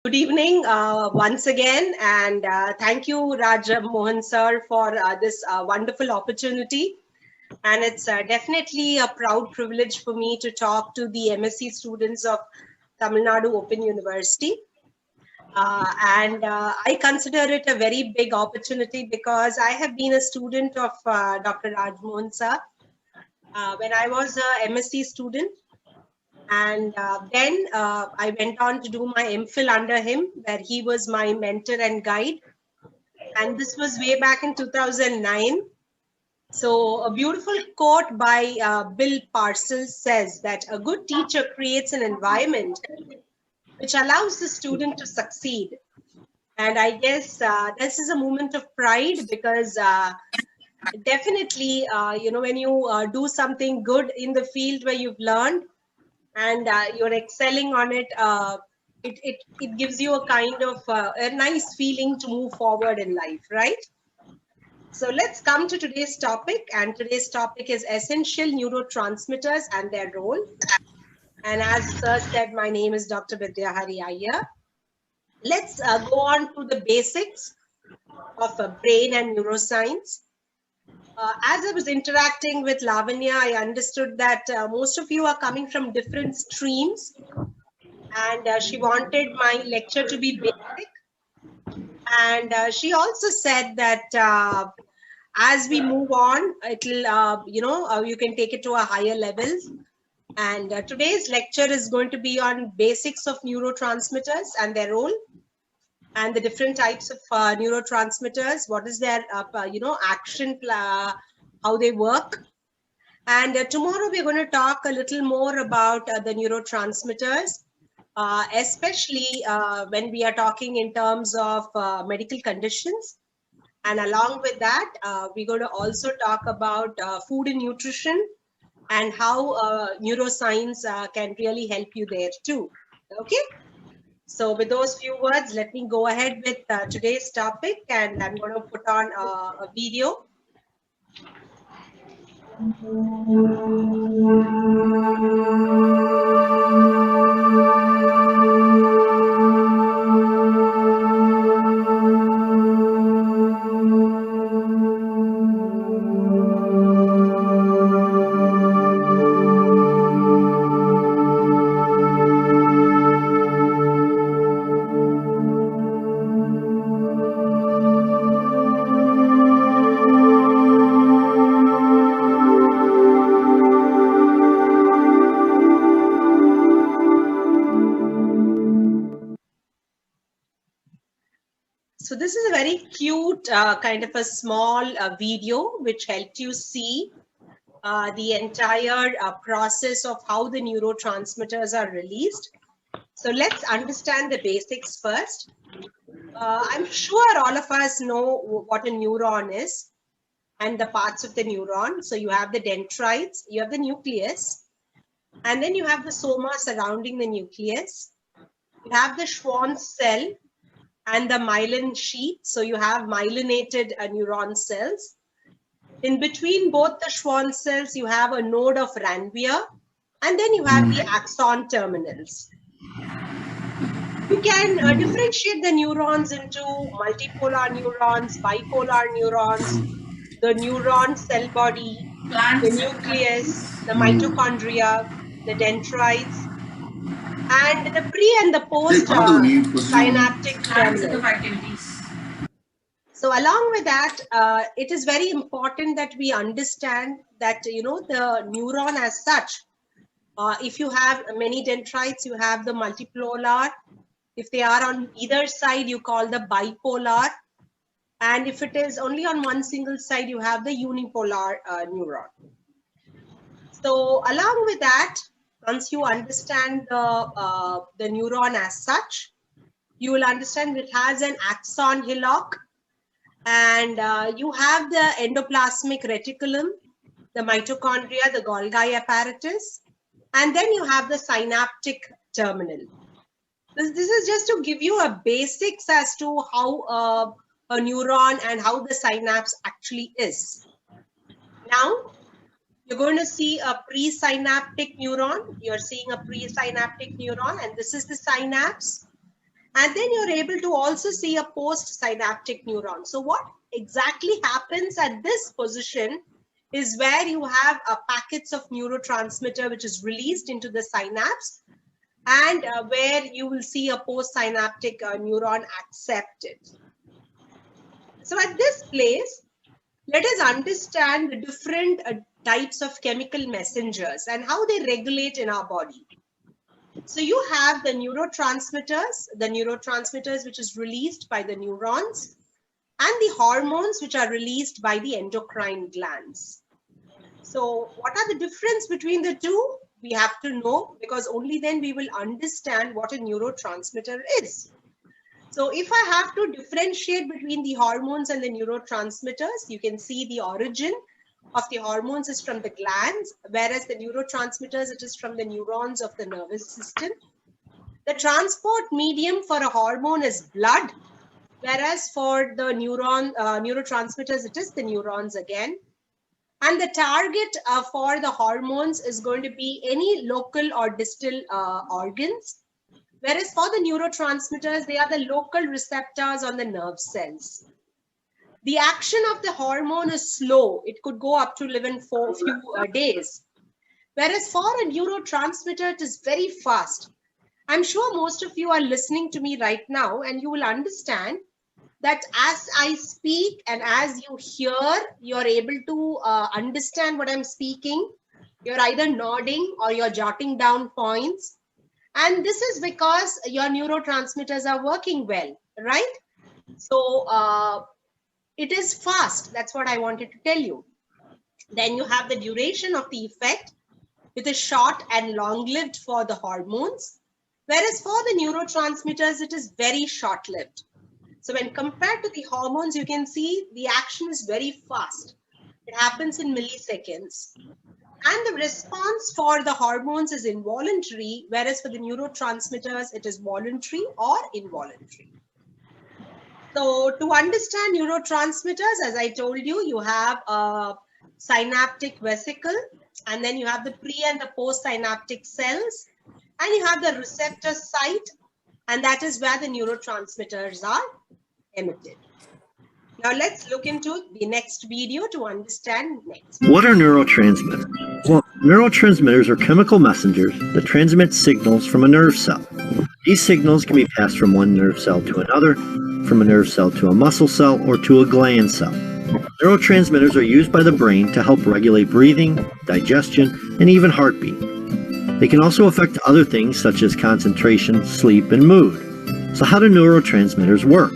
Good evening once again, and thank you, Raj Mohan sir, for this wonderful opportunity. And it's definitely a proud privilege for me to talk to the MSc students of Tamil Nadu Open University. And I consider it a very big opportunity because I have been a student of Dr. Raj Mohan sir when I was a MSc student. And then I went on to do my MPhil under him, where he was my mentor and guide. And this was way back in 2009. So, a beautiful quote by Bill Parcells says that a good teacher creates an environment which allows the student to succeed. And I guess this is a moment of pride because definitely, when you do something good in the field where you've learned, and you're excelling on it, it gives you a kind of a nice feeling to move forward in life, right? So let's come to today's topic, and today's topic is essential neurotransmitters and their role. And as Sir said, my name is Dr. Vidyahari Iyer. Let's go on to the basics of brain and neuroscience. As I was interacting with Lavanya, I understood that most of you are coming from different streams, and she wanted my lecture to be basic. And she also said that as we move on, it'll, you can take it to a higher levels. And today's lecture is going to be on basics of neurotransmitters and their role, and the different types of neurotransmitters, what is their, action, how they work. And tomorrow we're going to talk a little more about the neurotransmitters, especially when we are talking in terms of medical conditions. And along with that, we're going to also talk about food and nutrition and how neuroscience can really help you there too. Okay. So with those few words, let me go ahead with today's topic, and I'm going to put on a video. So this is a very cute kind of a small video which helped you see the entire process of how the neurotransmitters are released. So let's understand the basics first. I'm sure all of us know what a neuron is and the parts of the neuron. So you have the dendrites, you have the nucleus, and then you have the soma surrounding the nucleus. You have the Schwann cell and the myelin sheath. So you have myelinated neuron cells. In between both the Schwann cells, you have a node of Ranvier, and then you have the axon terminals. You can differentiate the neurons into multipolar neurons, bipolar neurons, the neuron cell body, the nucleus, the mitochondria, the dendrites, and the pre and the post synaptic terminal. So along with that, it is very important that we understand that, the neuron as such, if you have many dendrites, you have the multipolar. If they are on either side, you call the bipolar. And if it is only on one single side, you have the unipolar neuron. So along with that, once you understand the neuron as such, you will understand it has an axon hillock, and you have the endoplasmic reticulum, the mitochondria, the Golgi apparatus, and then you have the synaptic terminal. This is just to give you a basics as to how a neuron and how the synapse actually is. Now, you're going to see a presynaptic neuron. You're seeing a presynaptic neuron, and this is the synapse. And then you're able to also see a postsynaptic neuron. So what exactly happens at this position is where you have packets of neurotransmitter which is released into the synapse, and where you will see a postsynaptic neuron accepted. So at this place, let us understand the different types of chemical messengers and how they regulate in our body. So you have the neurotransmitters which is released by the neurons, and the hormones which are released by the endocrine glands. So what are the difference between the two? We have to know, because only then we will understand what a neurotransmitter is. So if I have to differentiate between the hormones and the neurotransmitters, you can see the origin of the hormones is from the glands, whereas the neurotransmitters, it is from the neurons of the nervous system. The transport medium for a hormone is blood, whereas for the neurotransmitters, it is the neurons again. And the target for the hormones is going to be any local or distal organs, whereas for the neurotransmitters, they are the local receptors on the nerve cells. The action of the hormone is slow. It could go up to even for a few days. Whereas for a neurotransmitter, it is very fast. I'm sure most of you are listening to me right now, and you will understand that as I speak and as you hear, you're able to understand what I'm speaking. You're either nodding or you're jotting down points. And this is because your neurotransmitters are working well, right? So it is fast. That's what I wanted to tell you. Then you have the duration of the effect, which is short and long-lived for the hormones. Whereas for the neurotransmitters, it is very short-lived. So when compared to the hormones, you can see the action is very fast. It happens in milliseconds. And the response for the hormones is involuntary, whereas for the neurotransmitters, it is voluntary or involuntary. So to understand neurotransmitters, as I told you, you have a synaptic vesicle, and then you have the pre and the postsynaptic cells, and you have the receptor site, and that is where the neurotransmitters are emitted. Now let's look into the next video to understand next. What are neurotransmitters? Well, neurotransmitters are chemical messengers that transmit signals from a nerve cell. These signals can be passed from one nerve cell to another, from a nerve cell to a muscle cell, or to a glial cell. Neurotransmitters are used by the brain to help regulate breathing, digestion, and even heartbeat. They can also affect other things such as concentration, sleep, and mood. So how do neurotransmitters work?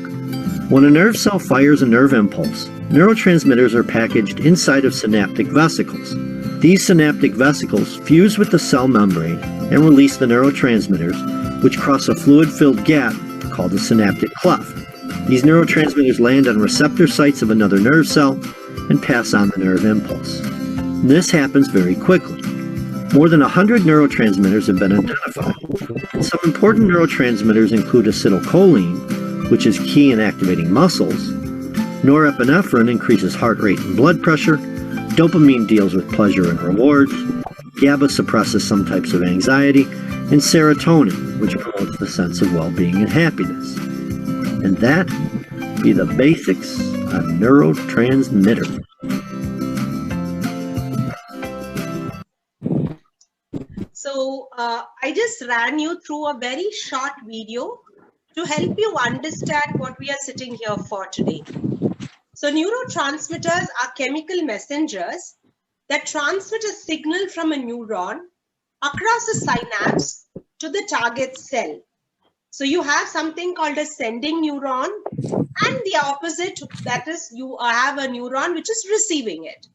When a nerve cell fires a nerve impulse, neurotransmitters are packaged inside of synaptic vesicles. These synaptic vesicles fuse with the cell membrane and release the neurotransmitters, which cross a fluid-filled gap called a synaptic cleft. These neurotransmitters land on receptor sites of another nerve cell and pass on the nerve impulse. This happens very quickly. More than 100 neurotransmitters have been identified. Some important neurotransmitters include acetylcholine, which is key in activating muscles. Norepinephrine increases heart rate and blood pressure. Dopamine deals with pleasure and rewards. GABA suppresses some types of anxiety. And serotonin, which promotes the sense of well-being and happiness. And that be the basics on neurotransmitters. So I just ran you through a very short video to help you understand what we are sitting here for today. So neurotransmitters are chemical messengers that transmit a signal from a neuron across a synapse to the target cell. So you have something called a sending neuron, and the opposite, that is, you have a neuron which is receiving it.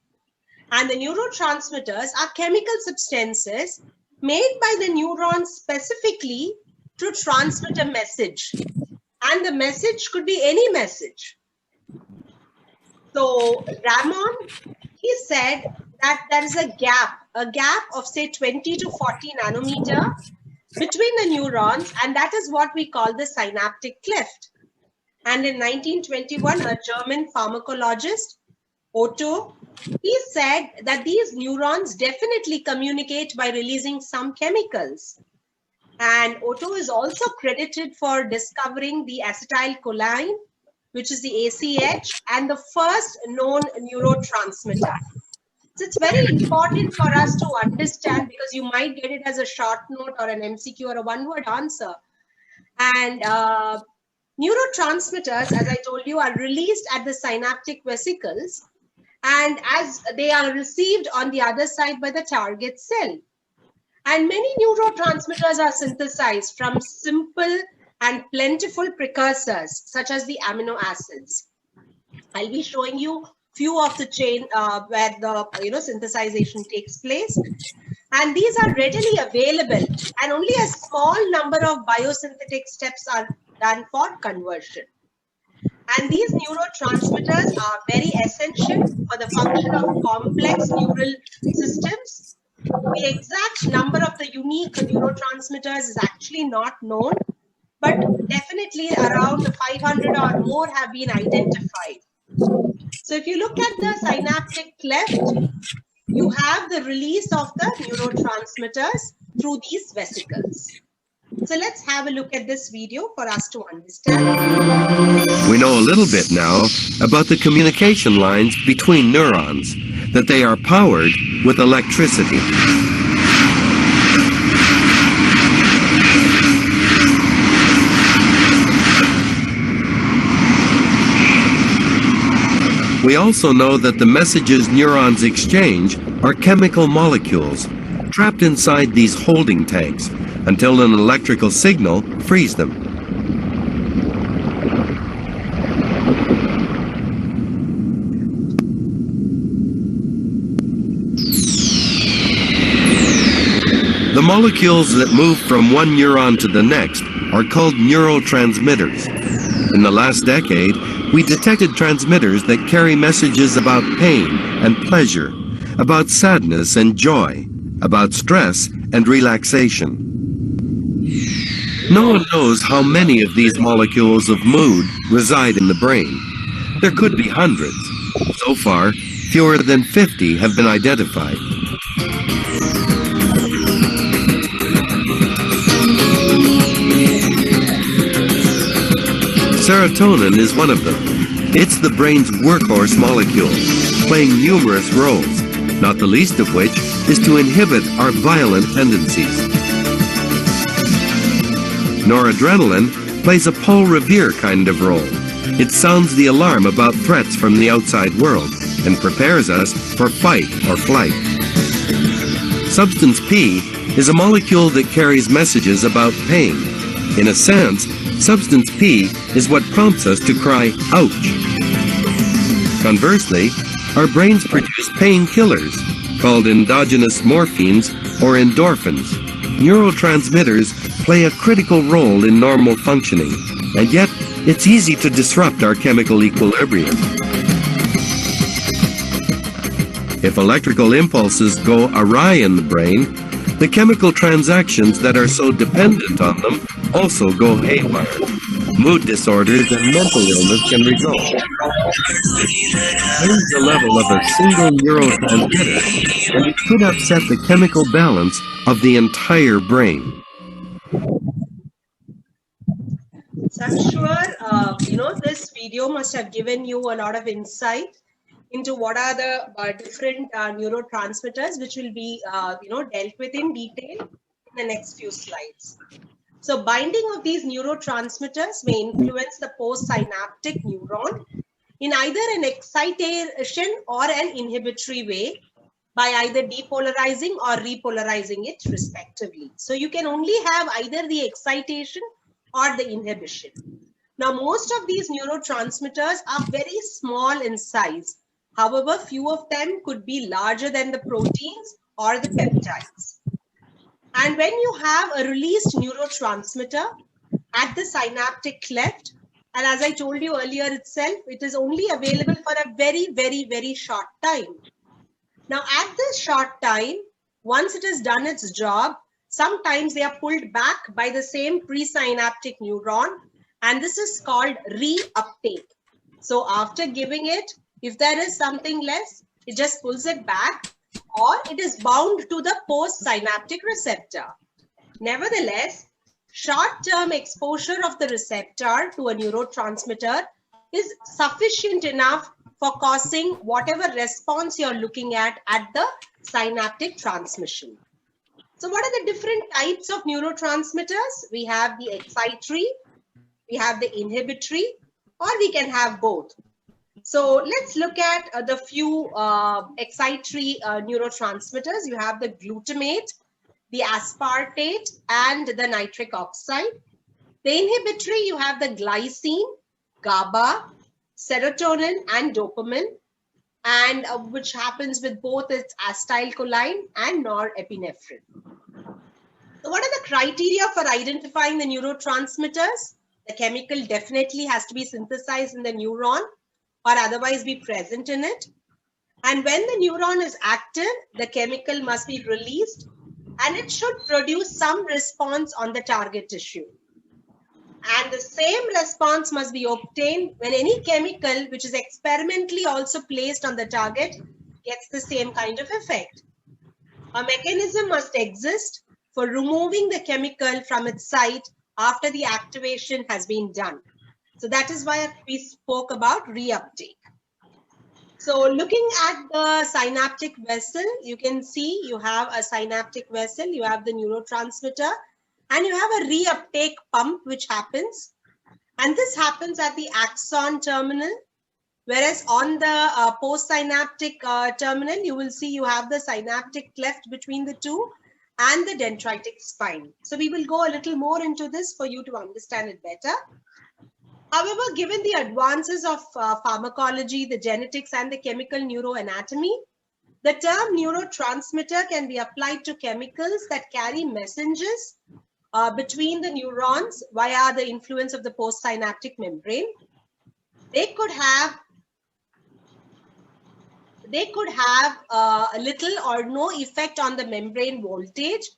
And the neurotransmitters are chemical substances made by the neuron specifically to transmit a message. And the message could be any message. So Ramon, he said that there is a gap of say 20 to 40 nanometer between the neurons, and that is what we call the synaptic cleft. And in 1921, a German pharmacologist, Otto, he said that these neurons definitely communicate by releasing some chemicals. And Otto is also credited for discovering the acetylcholine, which is the ACH, and the first known neurotransmitter. So it's very important for us to understand, because you might get it as a short note or an MCQ or a one-word answer. And neurotransmitters, as I told you, are released at the synaptic vesicles, and as they are received on the other side by the target cell. And many neurotransmitters are synthesized from simple and plentiful precursors, such as the amino acids. I'll be showing you few of the chain where the synthesization takes place. And these are readily available, and only a small number of biosynthetic steps are done for conversion. And these neurotransmitters are very essential for the function of complex neural systems. The exact number of the unique neurotransmitters is actually not known, but definitely around 500 or more have been identified. So if you look at the synaptic cleft, you have the release of the neurotransmitters through these vesicles. So let's have a look at this video for us to understand. We know a little bit now about the communication lines between neurons, that they are powered with electricity. We also know that the messages neurons exchange are chemical molecules trapped inside these holding tanks until an electrical signal frees them. The molecules that move from one neuron to the next are called neurotransmitters. In the last decade, we detected transmitters that carry messages about pain and pleasure, about sadness and joy, about stress and relaxation. No one knows how many of these molecules of mood reside in the brain. There could be hundreds. So far, fewer than 50 have been identified. Serotonin is one of them. It's the brain's workhorse molecule, playing numerous roles, not the least of which is to inhibit our violent tendencies. Noradrenaline plays a Paul Revere kind of role. It sounds the alarm about threats from the outside world and prepares us for fight or flight. Substance P is a molecule that carries messages about pain. In a sense, Substance P is what prompts us to cry, ouch. Conversely, our brains produce painkillers, called endogenous morphines or endorphins. Neurotransmitters play a critical role in normal functioning, and yet it's easy to disrupt our chemical equilibrium. If electrical impulses go awry in the brain, the chemical transactions that are so dependent on them also go haywire. Mood disorders and mental illness can result. Raise the level of a single neurotransmitter, and it could upset the chemical balance of the entire brain. So I'm sure, this video must have given you a lot of insight into what are the different neurotransmitters, which will be, dealt with in detail in the next few slides. So binding of these neurotransmitters may influence the postsynaptic neuron in either an excitation or an inhibitory way by either depolarizing or repolarizing it respectively. So you can only have either the excitation or the inhibition. Now, most of these neurotransmitters are very small in size. However, few of them could be larger than the proteins or the peptides. And when you have a released neurotransmitter at the synaptic cleft, and as I told you earlier itself, it is only available for a very, very, very short time. Now, at this short time, once it has done its job, sometimes they are pulled back by the same presynaptic neuron, and this is called reuptake. So after giving it, if there is something less, it just pulls it back, or it is bound to the postsynaptic receptor. Nevertheless, short-term exposure of the receptor to a neurotransmitter is sufficient enough for causing whatever response you're looking at the synaptic transmission. So what are the different types of neurotransmitters? We have the excitatory, we have the inhibitory, or we can have both. So let's look at the few excitatory neurotransmitters. You have the glutamate, the aspartate, and the nitric oxide. The inhibitory, you have the glycine, GABA, serotonin, and dopamine, and which happens with both its acetylcholine and norepinephrine. So what are the criteria for identifying the neurotransmitters? The chemical definitely has to be synthesized in the neuron or otherwise be present in it. And when the neuron is active, the chemical must be released and it should produce some response on the target tissue. And the same response must be obtained when any chemical which is experimentally also placed on the target gets the same kind of effect. A mechanism must exist for removing the chemical from its site after the activation has been done. So that is why we spoke about reuptake. So looking at the synaptic vessel, you can see you have a synaptic vessel, you have the neurotransmitter, and you have a reuptake pump which happens. And this happens at the axon terminal, whereas on the postsynaptic terminal, you will see you have the synaptic cleft between the two and the dendritic spine. So we will go a little more into this for you to understand it better. However, given the advances of pharmacology, the genetics, and the chemical neuroanatomy, the term neurotransmitter can be applied to chemicals that carry messages between the neurons via the influence of the postsynaptic membrane. They could have a little or no effect on the membrane voltage,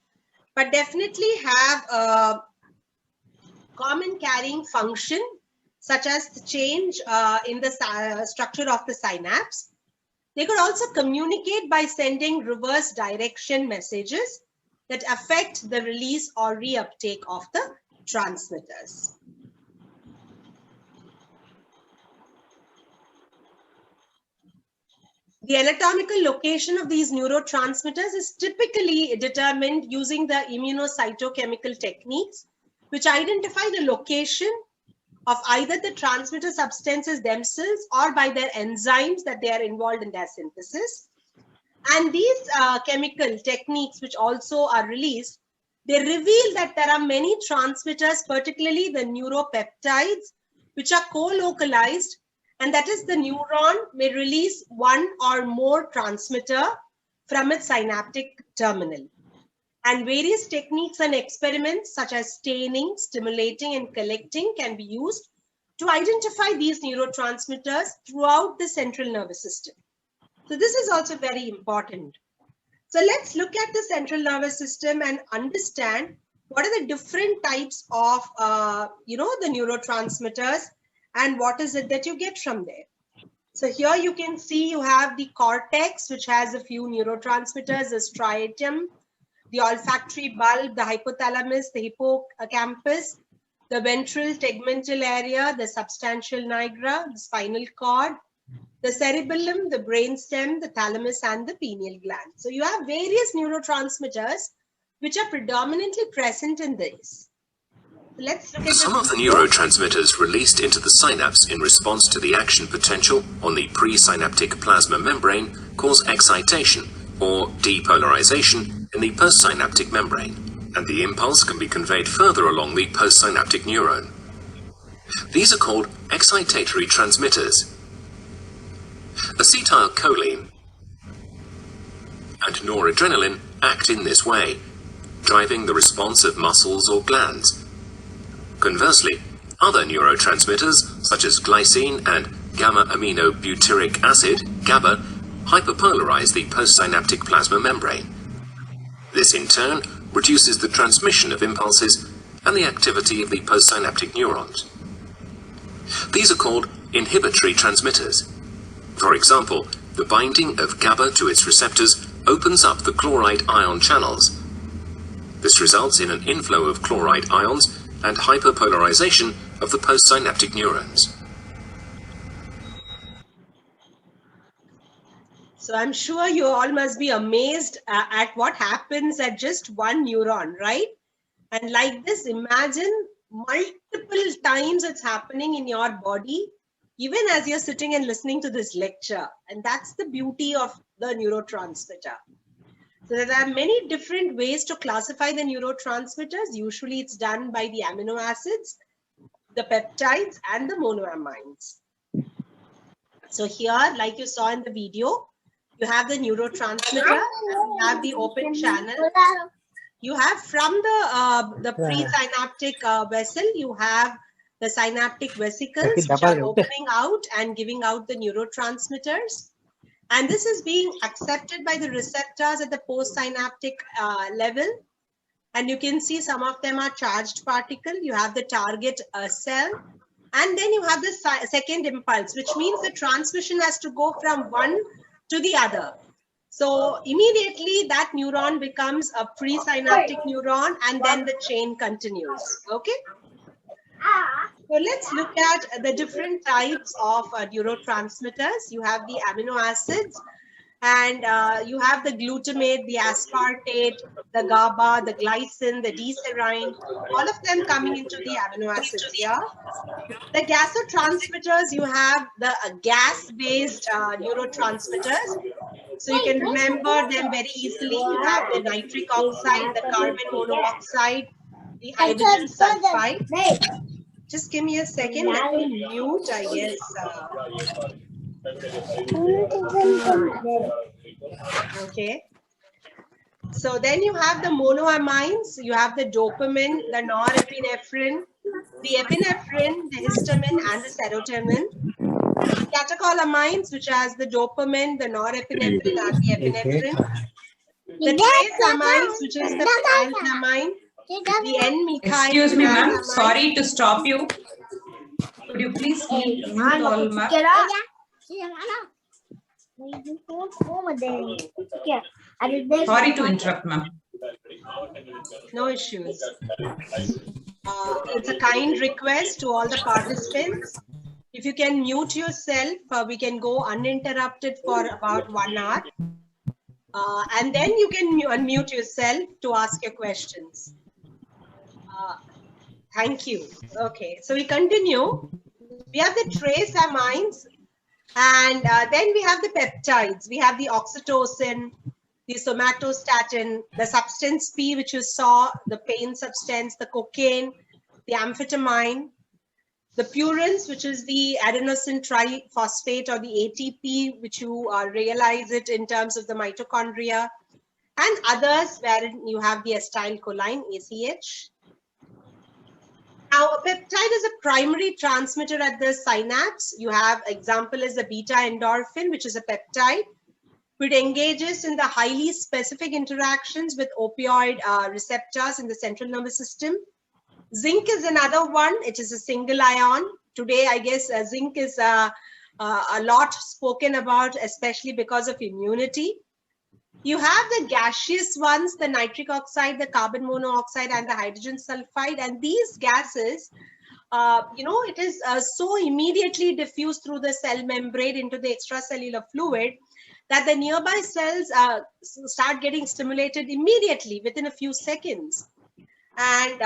but definitely have a common carrying function, such as the change in the structure of the synapse. They could also communicate by sending reverse direction messages that affect the release or reuptake of the transmitters. The anatomical location of these neurotransmitters is typically determined using the immunocytochemical techniques, which identify the location of either the transmitter substances themselves or by their enzymes that they are involved in their synthesis. And these chemical techniques, which also are released, they reveal that there are many transmitters, particularly the neuropeptides, which are co-localized, and that is the neuron may release one or more transmitter from its synaptic terminal. And various techniques and experiments such as staining, stimulating, and collecting can be used to identify these neurotransmitters throughout the central nervous system. So this is also very important. So let's look at the central nervous system and understand what are the different types of, the neurotransmitters and what is it that you get from there. So here you can see you have the cortex, which has a few neurotransmitters, the striatum, the olfactory bulb, the hypothalamus, the hippocampus, the ventral tegmental area, the substantial nigra, the spinal cord, the cerebellum, the brainstem, the thalamus, and the pineal gland. So you have various neurotransmitters which are predominantly present in these. Let's look at some of the neurotransmitters released into the synapse in response to the action potential on the presynaptic plasma membrane cause excitation or depolarization in the postsynaptic membrane, and the impulse can be conveyed further along the postsynaptic neuron. These are called excitatory transmitters. Acetylcholine and noradrenaline act in this way, driving the response of muscles or glands. Conversely, other neurotransmitters, such as glycine and gamma-aminobutyric acid, GABA, hyperpolarize the postsynaptic plasma membrane. This in turn reduces the transmission of impulses and the activity of the postsynaptic neurons. These are called inhibitory transmitters. For example, the binding of GABA to its receptors opens up the chloride ion channels. This results in an inflow of chloride ions and hyperpolarization of the postsynaptic neurons. So I'm sure you all must be amazed at what happens at just one neuron, right? And like this, imagine multiple times it's happening in your body, even as you're sitting and listening to this lecture. And that's the beauty of the neurotransmitter. So there are many different ways to classify the neurotransmitters. Usually it's done by the amino acids, the peptides, and the monoamines. So here, like you saw in the video, you have the neurotransmitter, you have the open channel. You have from the presynaptic vessel, you have the synaptic vesicles which are opening out and giving out the neurotransmitters. And this is being accepted by the receptors at the postsynaptic level. And you can see some of them are charged particle. You have the target cell. And then you have the second impulse, which means the transmission has to go from one to the other. So immediately that neuron becomes a presynaptic neuron, and then the chain continues. Okay. So let's look at the different types of neurotransmitters. You have the amino acids, and you have the glutamate, the aspartate, the GABA, the glycine, the D-serine, all of them coming into the amino acids here. The gasotransmitters, you have the gas-based neurotransmitters. So you can remember them very easily. You have the nitric oxide, the carbon monoxide, the hydrogen sulfide. Just give me a second. Let me mute, I guess. Okay. So then you have the monoamines. You have the dopamine, the norepinephrine, the epinephrine, the histamine, and the serotonin. Catecholamines, which has the dopamine, the norepinephrine, and the epinephrine. The trace amines, which is the phenylamine, the N-methyl. Excuse me, ma'am. Sorry to stop you. Could you please mute all, ma'am? Sorry to interrupt, ma'am. No issues. It's a kind request to all the participants. If you can mute yourself, we can go uninterrupted for about 1 hour. And then you can unmute yourself to ask your questions. Thank you. Okay, so we continue. We have the trace amines, and then we have the peptides. We have the oxytocin, the somatostatin, the substance P, which you saw, the pain substance, the cocaine, the amphetamine, the purines, which is the adenosine triphosphate or the ATP, which you realize it in terms of the mitochondria, and others wherein you have the acetylcholine, ACH. Now, a peptide is a primary transmitter at the synapse. You have example is the beta endorphin, which is a peptide, which engages in the highly specific interactions with opioid receptors in the central nervous system. Zinc is another one. It is a single ion. Today, I guess zinc is a lot spoken about, especially because of immunity. You have the gaseous ones, the nitric oxide, the carbon monoxide, and the hydrogen sulfide. And these gases, it is so immediately diffused through the cell membrane into the extracellular fluid that the nearby cells start getting stimulated immediately within a few seconds. And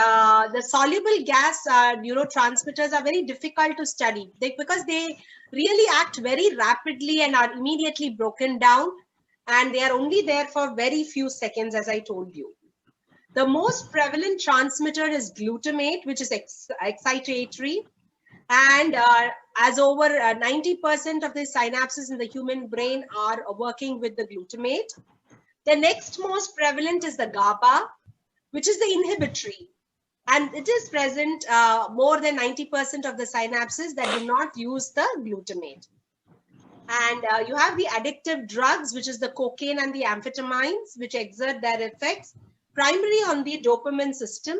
the soluble gas neurotransmitters are very difficult to study because they really act very rapidly and are immediately broken down. And they are only there for very few seconds, as I told you. The most prevalent transmitter is glutamate, which is excitatory. And as over 90% of the synapses in the human brain are working with the glutamate. The next most prevalent is the GABA, which is the inhibitory. And it is present more than 90% of the synapses that do not use the glutamate. And you have the addictive drugs, which is the cocaine and the amphetamines, which exert their effects primarily on the dopamine system.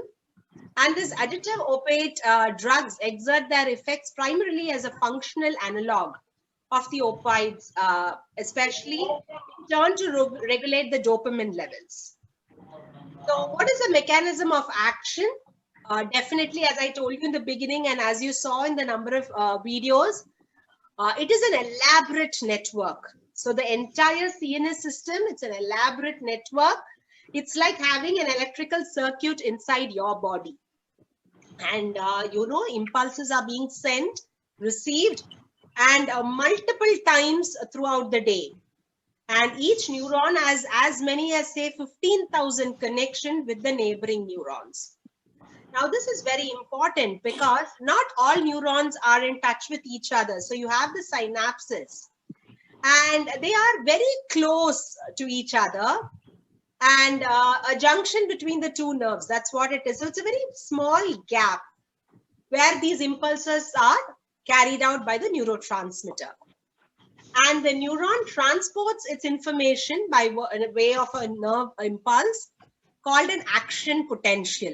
And these additive opiate drugs exert their effects primarily as a functional analog of the opioids, especially in turn to regulate the dopamine levels. So what is the mechanism of action? Definitely, as I told you in the beginning, and as you saw in the number of videos, it is an elaborate network. So the entire CNS system, it's an elaborate network. It's like having an electrical circuit inside your body. And impulses are being sent, received, and multiple times throughout the day. And each neuron has as many as, say, 15,000 connections with the neighboring neurons. Now, this is very important because not all neurons are in touch with each other. So you have the synapses, and they are very close to each other, and a junction between the two nerves. That's what it is. So it's a very small gap where these impulses are carried out by the neurotransmitter. And the neuron transports its information by way of a nerve impulse called an action potential.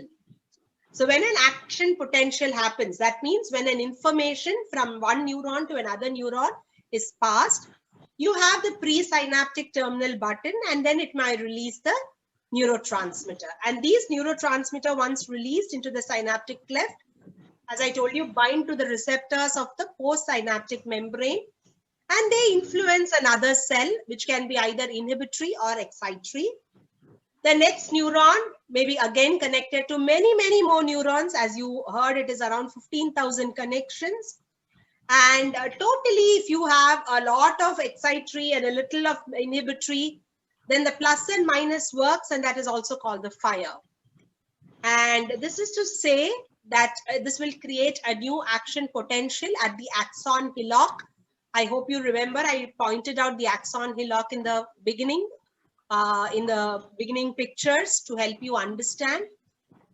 So when an action potential happens, that means when an information from one neuron to another neuron is passed, you have the presynaptic terminal button, and then it might release the neurotransmitter. And these neurotransmitter, once released into the synaptic cleft, as I told you, bind to the receptors of the postsynaptic membrane, and they influence another cell, which can be either inhibitory or excitatory. The next neuron may be again connected to many, many more neurons. As you heard, it is around 15,000 connections. And totally, if you have a lot of excitatory and a little of inhibitory, then the plus and minus works, and that is also called the fire. And this is to say that this will create a new action potential at the axon hillock. I hope you remember I pointed out the axon hillock in the beginning pictures to help you understand.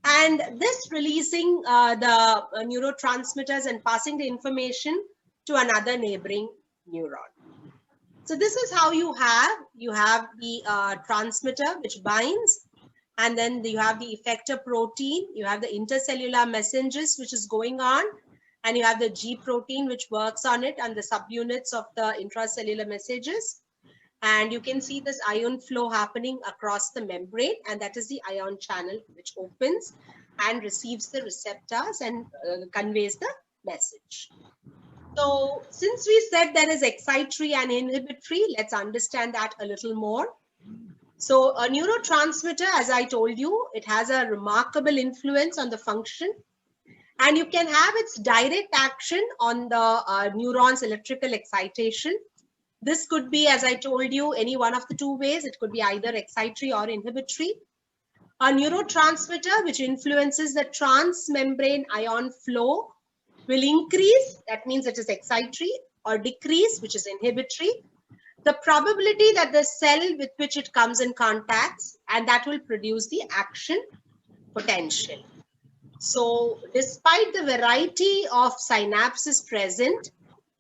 And this releasing the neurotransmitters and passing the information to another neighboring neuron. So this is how you have the transmitter which binds, and then you have the effector protein, you have the intercellular messengers which is going on, and you have the G protein which works on it and the subunits of the intracellular messages. And you can see this ion flow happening across the membrane, and that is the ion channel which opens and receives the receptors and conveys the message. So since we said there is excitatory and inhibitory, let's understand that a little more. So a neurotransmitter, as I told you, it has a remarkable influence on the function, and you can have its direct action on the neuron's electrical excitation. This could be, as I told you, any one of the two ways. It could be either excitatory or inhibitory. A neurotransmitter which influences the transmembrane ion flow will increase, that means it is excitatory, or decrease, which is inhibitory, the probability that the cell with which it comes in contact, and that will produce the action potential. So despite the variety of synapses present,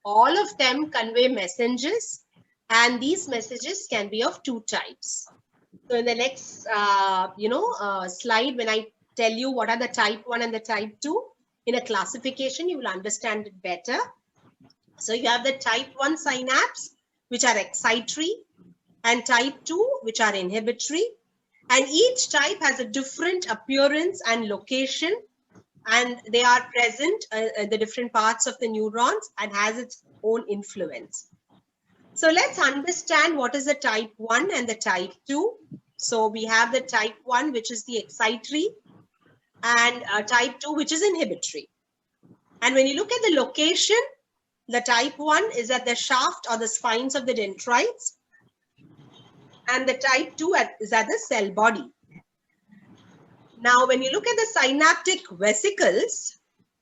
all of them convey messages, and these messages can be of two types. So in the next slide, when I tell you what are the type 1 and the type 2, in a classification, you will understand it better. So you have the type 1 synapse, which are excitatory, and type 2, which are inhibitory. And each type has a different appearance and location, and they are present in the different parts of the neurons and has its own influence. So let's understand what is the type 1 and the type 2. So we have the type 1, which is the excitatory, and type 2, which is inhibitory. And when you look at the location, the type 1 is at the shaft or the spines of the dendrites, and the type 2 is at the cell body. Now, when you look at the synaptic vesicles,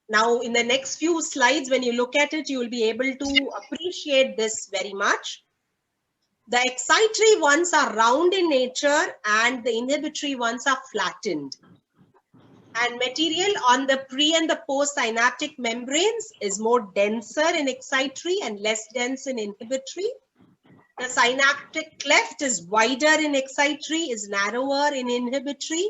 now in the next few slides, when you look at it, you will be able to appreciate this very much. The excitatory ones are round in nature, and the inhibitory ones are flattened. And material on the pre and the post synaptic membranes is more denser in excitatory and less dense in inhibitory. The synaptic cleft is wider in excitatory, is narrower in inhibitory,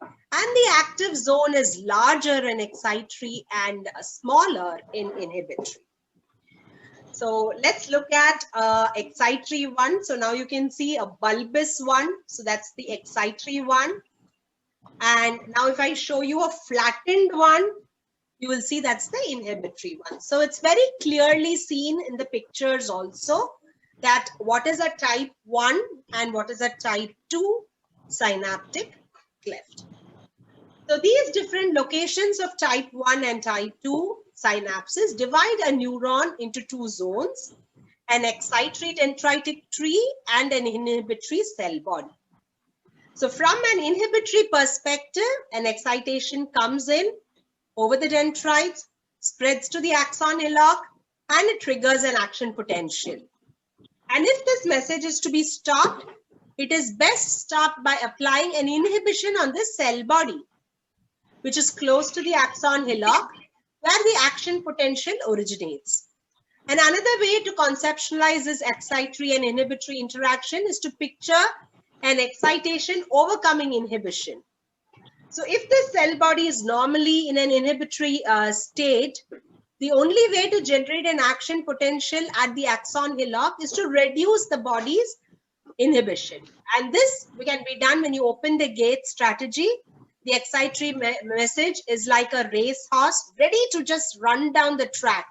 and the active zone is larger in excitatory and smaller in inhibitory. So let's look at excitatory one. So now you can see a bulbous one. So that's the excitatory one. And now if I show you a flattened one, you will see that's the inhibitory one. So it's very clearly seen in the pictures also that what is a type 1 and what is a type 2 synaptic cleft. So these different locations of type 1 and type 2 synapses divide a neuron into two zones, an excitatory dendritic tree and an inhibitory cell body. So from an inhibitory perspective, an excitation comes in over the dendrites, spreads to the axon hillock, and it triggers an action potential. And if this message is to be stopped, it is best stopped by applying an inhibition on the cell body, which is close to the axon hillock, where the action potential originates. And another way to conceptualize this excitatory and inhibitory interaction is to picture an excitation overcoming inhibition. So if the cell body is normally in an inhibitory state, the only way to generate an action potential at the axon hillock is to reduce the body's inhibition. And this can be done when you open the gate strategy. The excitatory message is like a racehorse ready to just run down the track.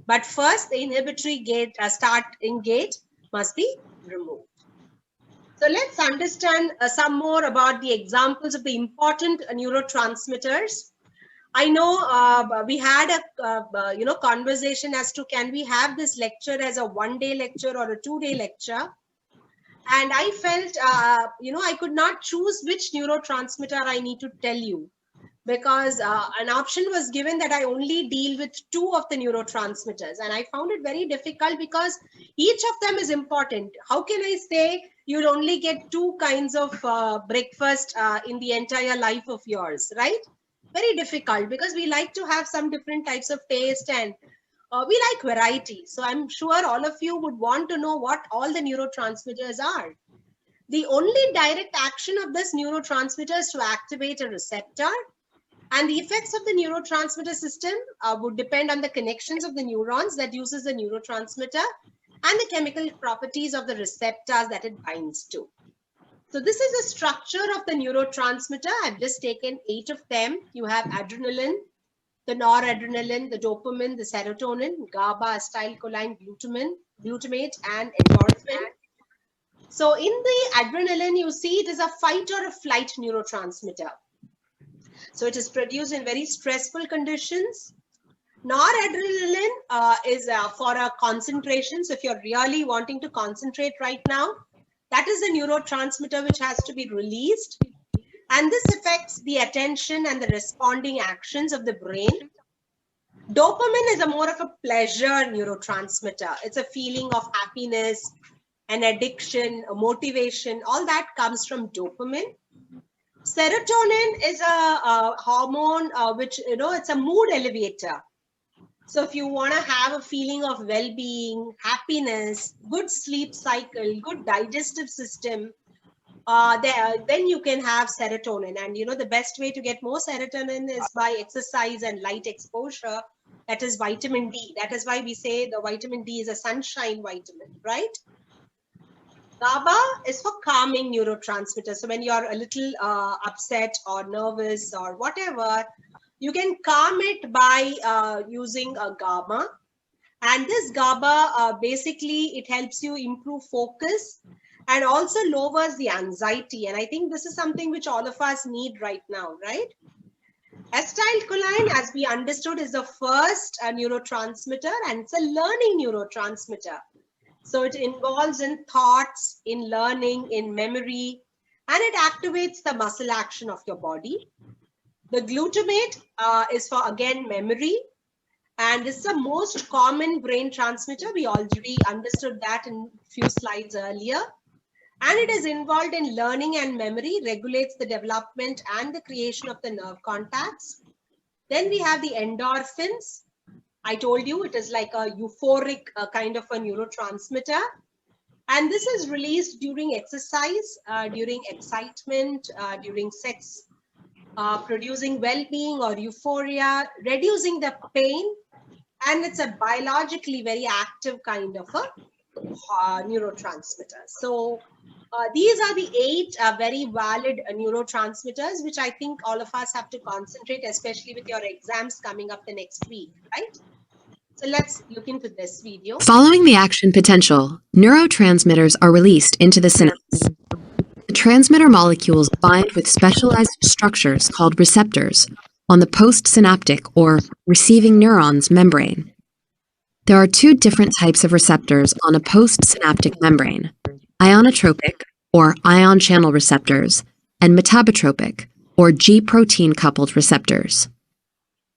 But first, the inhibitory gate, starting gate must be removed. So let's understand some more about the examples of the important neurotransmitters. I know we had a conversation as to can we have this lecture as a one-day lecture or a two-day lecture. And I felt, I could not choose which neurotransmitter I need to tell you, because an option was given that I only deal with two of the neurotransmitters. And I found it very difficult because each of them is important. How can I say you'll only get two kinds of breakfast in the entire life of yours, right? Very difficult, because we like to have some different types of taste and we like variety. So I'm sure all of you would want to know what all the neurotransmitters are. The only direct action of this neurotransmitter is to activate a receptor. And the effects of the neurotransmitter system would depend on the connections of the neurons that uses the neurotransmitter and the chemical properties of the receptors that it binds to. So this is the structure of the neurotransmitter. I've just taken 8 of them. You have adrenaline, the noradrenaline, the dopamine, the serotonin, GABA, acetylcholine, glutamate, and endorphin. So in the adrenaline, you see it is a fight or a flight neurotransmitter. So it is produced in very stressful conditions. Noradrenaline is for a concentration. So if you're really wanting to concentrate right now, that is a neurotransmitter which has to be released. And this affects the attention and the responding actions of the brain. Dopamine is a more of a pleasure neurotransmitter. It's a feeling of happiness, an addiction, a motivation, all that comes from dopamine. Serotonin is a hormone which, it's a mood elevator. So if you want to have a feeling of well-being, happiness, good sleep cycle, good digestive system, then you can have serotonin. And the best way to get more serotonin is by exercise and light exposure. That is vitamin D. That is why we say the vitamin D is a sunshine vitamin, right? GABA is for calming neurotransmitter. So when you're a little upset or nervous or whatever, you can calm it by using a GABA. And this GABA, basically, it helps you improve focus and also lowers the anxiety. And I think this is something which all of us need right now, right? Acetylcholine, as we understood, is the first neurotransmitter, and it's a learning neurotransmitter. So it involves in thoughts, in learning, in memory, and it activates the muscle action of your body. The glutamate is for, again, memory. And this is the most common brain transmitter. We already understood that in a few slides earlier. And it is involved in learning and memory, regulates the development and the creation of the nerve contacts. Then we have the endorphins. I told you it is like a euphoric kind of a neurotransmitter. And this is released during exercise, during excitement, during sex, producing well-being or euphoria, reducing the pain. And it's a biologically very active kind of a neurotransmitter. So These are the 8 very valid neurotransmitters, which I think all of us have to concentrate, especially with your exams coming up the next week, right? So let's look into this video. Following the action potential, neurotransmitters are released into the synapse. The transmitter molecules bind with specialized structures called receptors on the postsynaptic or receiving neurons membrane. There are 2 different types of receptors on a postsynaptic membrane: ionotropic, or ion channel receptors, and metabotropic, or G-protein coupled receptors.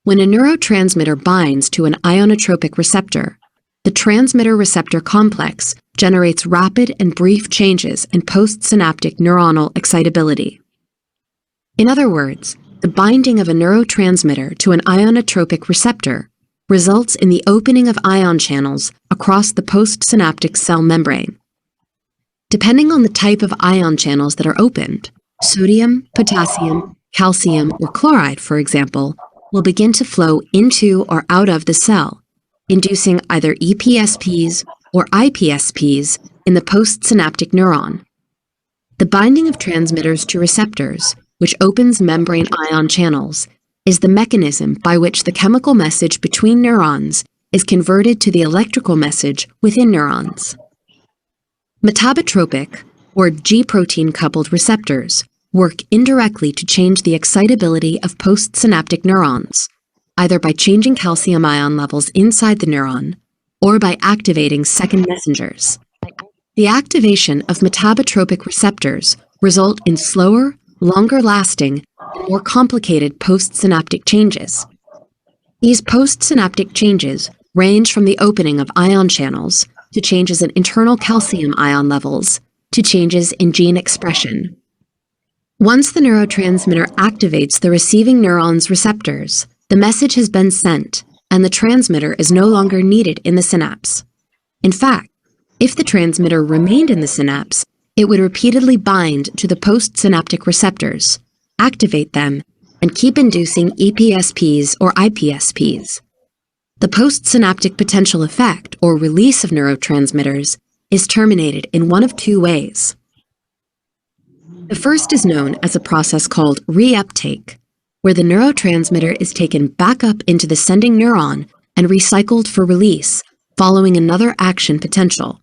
When a neurotransmitter binds to an ionotropic receptor, the transmitter-receptor complex generates rapid and brief changes in postsynaptic neuronal excitability. In other words, the binding of a neurotransmitter to an ionotropic receptor results in the opening of ion channels across the postsynaptic cell membrane. Depending on the type of ion channels that are opened, sodium, potassium, calcium, or chloride, for example, will begin to flow into or out of the cell, inducing either EPSPs or IPSPs in the postsynaptic neuron. The binding of transmitters to receptors, which opens membrane ion channels, is the mechanism by which the chemical message between neurons is converted to the electrical message within neurons. Metabotropic, or G-protein coupled receptors, work indirectly to change the excitability of postsynaptic neurons, either by changing calcium ion levels inside the neuron or by activating second messengers. The activation of metabotropic receptors result in slower, longer-lasting, and more complicated postsynaptic changes. These postsynaptic changes range from the opening of ion channels to changes in internal calcium ion levels to changes in gene expression. Once the neurotransmitter activates the receiving neuron's receptors, the message has been sent, and the transmitter is no longer needed in the synapse. In fact, if the transmitter remained in the synapse, it would repeatedly bind to the postsynaptic receptors, activate them, and keep inducing EPSPs or IPSPs. The postsynaptic potential effect, or release of neurotransmitters, is terminated in one of 2 ways. The first is known as a process called reuptake, where the neurotransmitter is taken back up into the sending neuron and recycled for release following another action potential.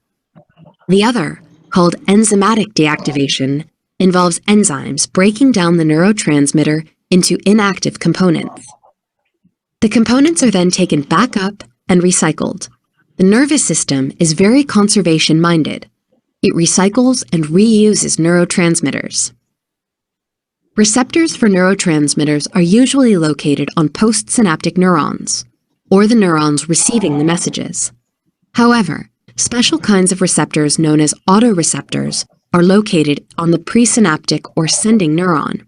The other, called enzymatic deactivation, involves enzymes breaking down the neurotransmitter into inactive components. The components are then taken back up and recycled. The nervous system is very conservation-minded. It recycles and reuses neurotransmitters. Receptors for neurotransmitters are usually located on postsynaptic neurons, or the neurons receiving the messages. However, special kinds of receptors known as autoreceptors are located on the presynaptic or sending neuron.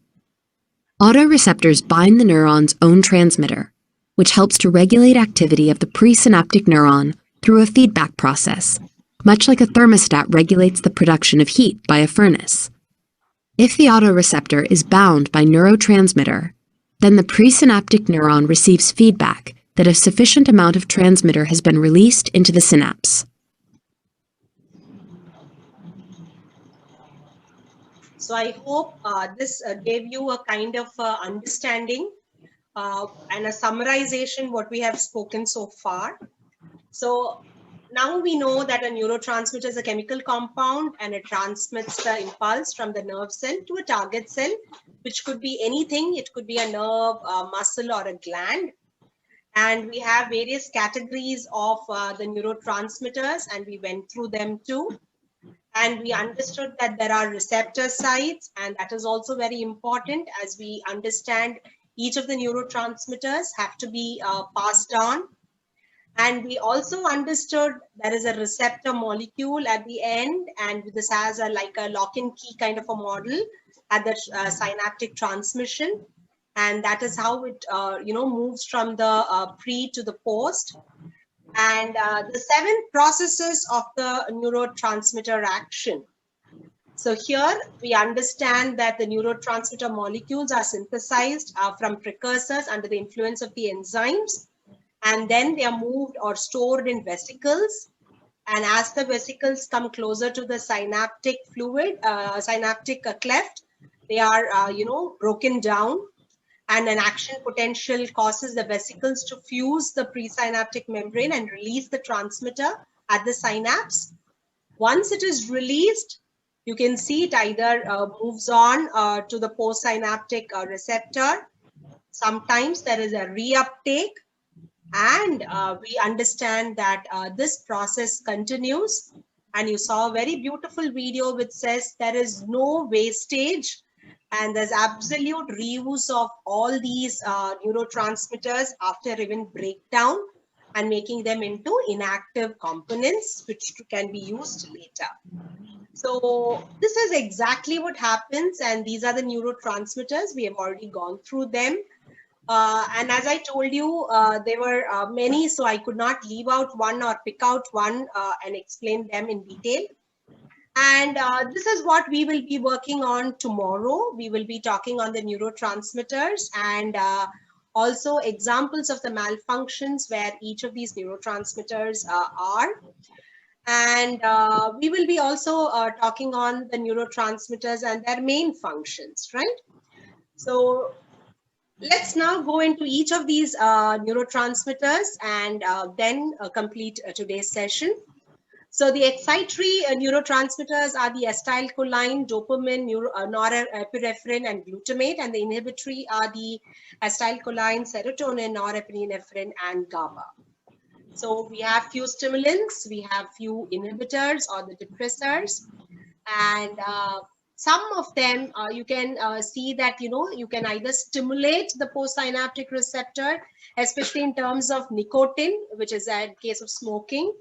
Autoreceptors bind the neuron's own transmitter, which helps to regulate activity of the presynaptic neuron through a feedback process, much like a thermostat regulates the production of heat by a furnace. If the autoreceptor is bound by neurotransmitter, then the presynaptic neuron receives feedback that a sufficient amount of transmitter has been released into the synapse. So I hope this gave you a kind of understanding and a summarization what we have spoken so far. So now we know that a neurotransmitter is a chemical compound and it transmits the impulse from the nerve cell to a target cell, which could be anything. It could be a nerve, a muscle, or a gland. And we have various categories of the neurotransmitters, and we went through them too. And we understood that there are receptor sites, and that is also very important as we understand each of the neurotransmitters have to be passed on. And we also understood there is a receptor molecule at the end, and this has like a lock and key kind of a model at the synaptic transmission. And that is how it moves from the pre to the post. And the 7 processes of the neurotransmitter action. So here we understand that the neurotransmitter molecules are synthesized from precursors under the influence of the enzymes, and then they are moved or stored in vesicles. And as the vesicles come closer to the synaptic fluid, synaptic cleft, they are, broken down, and an action potential causes the vesicles to fuse the presynaptic membrane and release the transmitter at the synapse. Once it is released, you can see it either moves on to the postsynaptic receptor. Sometimes there is a reuptake, and we understand that this process continues. And you saw a very beautiful video which says there is no wastage, and there's absolute reuse of all these neurotransmitters after even breakdown and making them into inactive components which can be used later. So this is exactly what happens, and these are the neurotransmitters. We have already gone through them. And as I told you, there were many, so I could not leave out one or pick out one and explain them in detail. And this is what we will be working on tomorrow. We will be talking on the neurotransmitters and also examples of the malfunctions where each of these neurotransmitters are. And we will be also talking on the neurotransmitters and their main functions, right? So let's now go into each of these neurotransmitters and then complete today's session. So the excitatory neurotransmitters are the acetylcholine, dopamine, norepinephrine, and glutamate, and the inhibitory are the acetylcholine, serotonin, norepinephrine, and GABA. So we have few stimulants, we have few inhibitors or the depressors, and some of them you can see that you can either stimulate the postsynaptic receptor, especially in terms of nicotine, which is a case of smoking.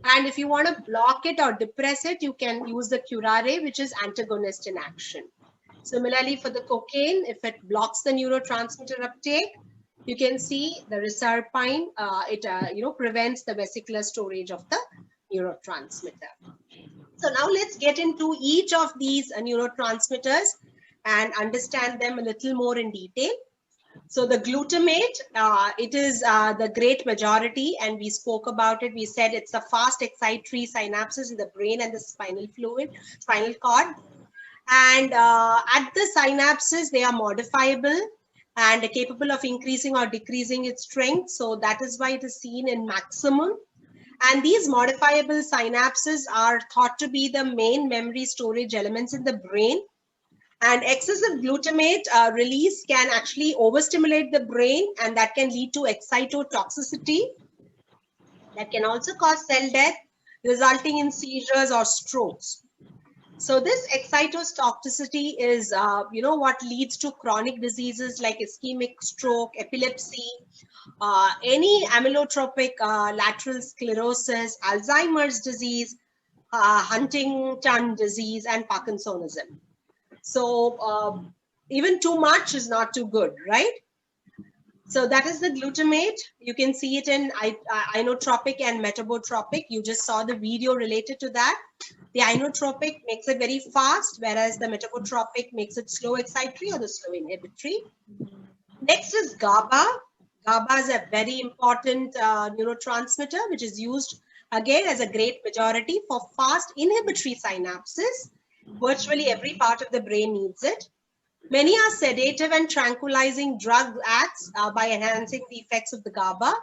And if you want to block it or depress it, you can use the curare, which is antagonist in action. Similarly, for the cocaine, if it blocks the neurotransmitter uptake, you can see the reserpine, it prevents the vesicular storage of the neurotransmitter. So now let's get into each of these neurotransmitters and understand them a little more in detail. So the glutamate, it is the great majority, and we spoke about it. We said it's a fast excitatory synapses in the brain and the spinal cord. And at the synapses, they are modifiable and capable of increasing or decreasing its strength. So that is why it is seen in maximum. And these modifiable synapses are thought to be the main memory storage elements in the brain. And excessive glutamate release can actually overstimulate the brain, and that can lead to excitotoxicity. That can also cause cell death, resulting in seizures or strokes. So this excitotoxicity is, what leads to chronic diseases like ischemic stroke, epilepsy, any amylotropic lateral sclerosis, Alzheimer's disease, Huntington disease, and Parkinsonism. So even too much is not too good, right? So that is the glutamate. You can see it in inotropic and metabotropic. You just saw the video related to that. The inotropic makes it very fast, whereas the metabotropic makes it slow excitatory or the slow inhibitory. Next is GABA. GABA is a very important neurotransmitter, which is used again as a great majority for fast inhibitory synapses. Virtually every part of the brain needs it. Many are sedative and tranquilizing drug acts by enhancing the effects of the GABA.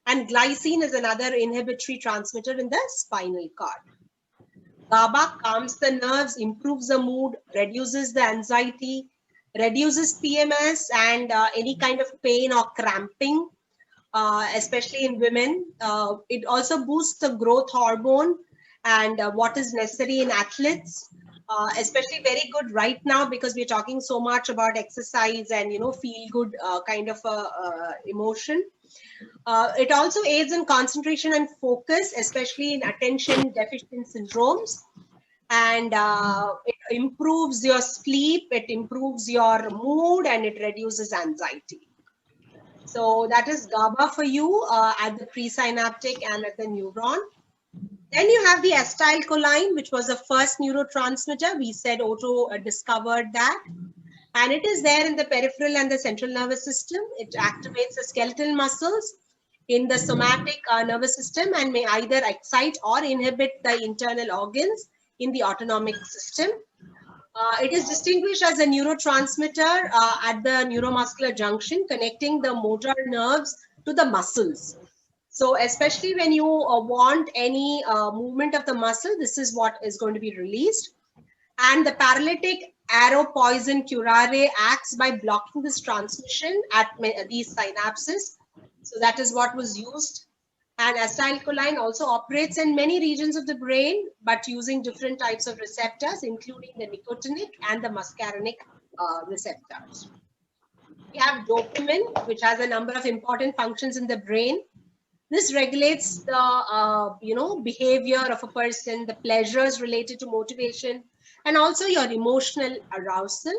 And glycine is another inhibitory transmitter in the spinal cord. GABA calms the nerves, improves the mood, reduces the anxiety, reduces PMS and any kind of pain or cramping, especially in women. It also boosts the growth hormone and what is necessary in athletes. Especially very good right now because we're talking so much about exercise and feel good kind of emotion. It also aids in concentration and focus, especially in attention deficient syndromes, and it improves your sleep, it improves your mood, and it reduces anxiety. So that is GABA for you at the presynaptic and at the neuron. Then you have the acetylcholine, which was the first neurotransmitter. We said Otto discovered that. And it is there in the peripheral and the central nervous system. It activates the skeletal muscles. in the somatic nervous system and may either excite or inhibit the internal organs in the autonomic system. It is distinguished as a neurotransmitter at the neuromuscular junction connecting the motor nerves to the muscles. So especially when you want any movement of the muscle, this is what is going to be released. And the paralytic arrow poison curare acts by blocking this transmission at these synapses. So that is what was used. And acetylcholine also operates in many regions of the brain, but using different types of receptors, including the nicotinic and the muscarinic receptors. We have dopamine, which has a number of important functions in the brain. This regulates the behavior of a person, the pleasures related to motivation, and also your emotional arousal.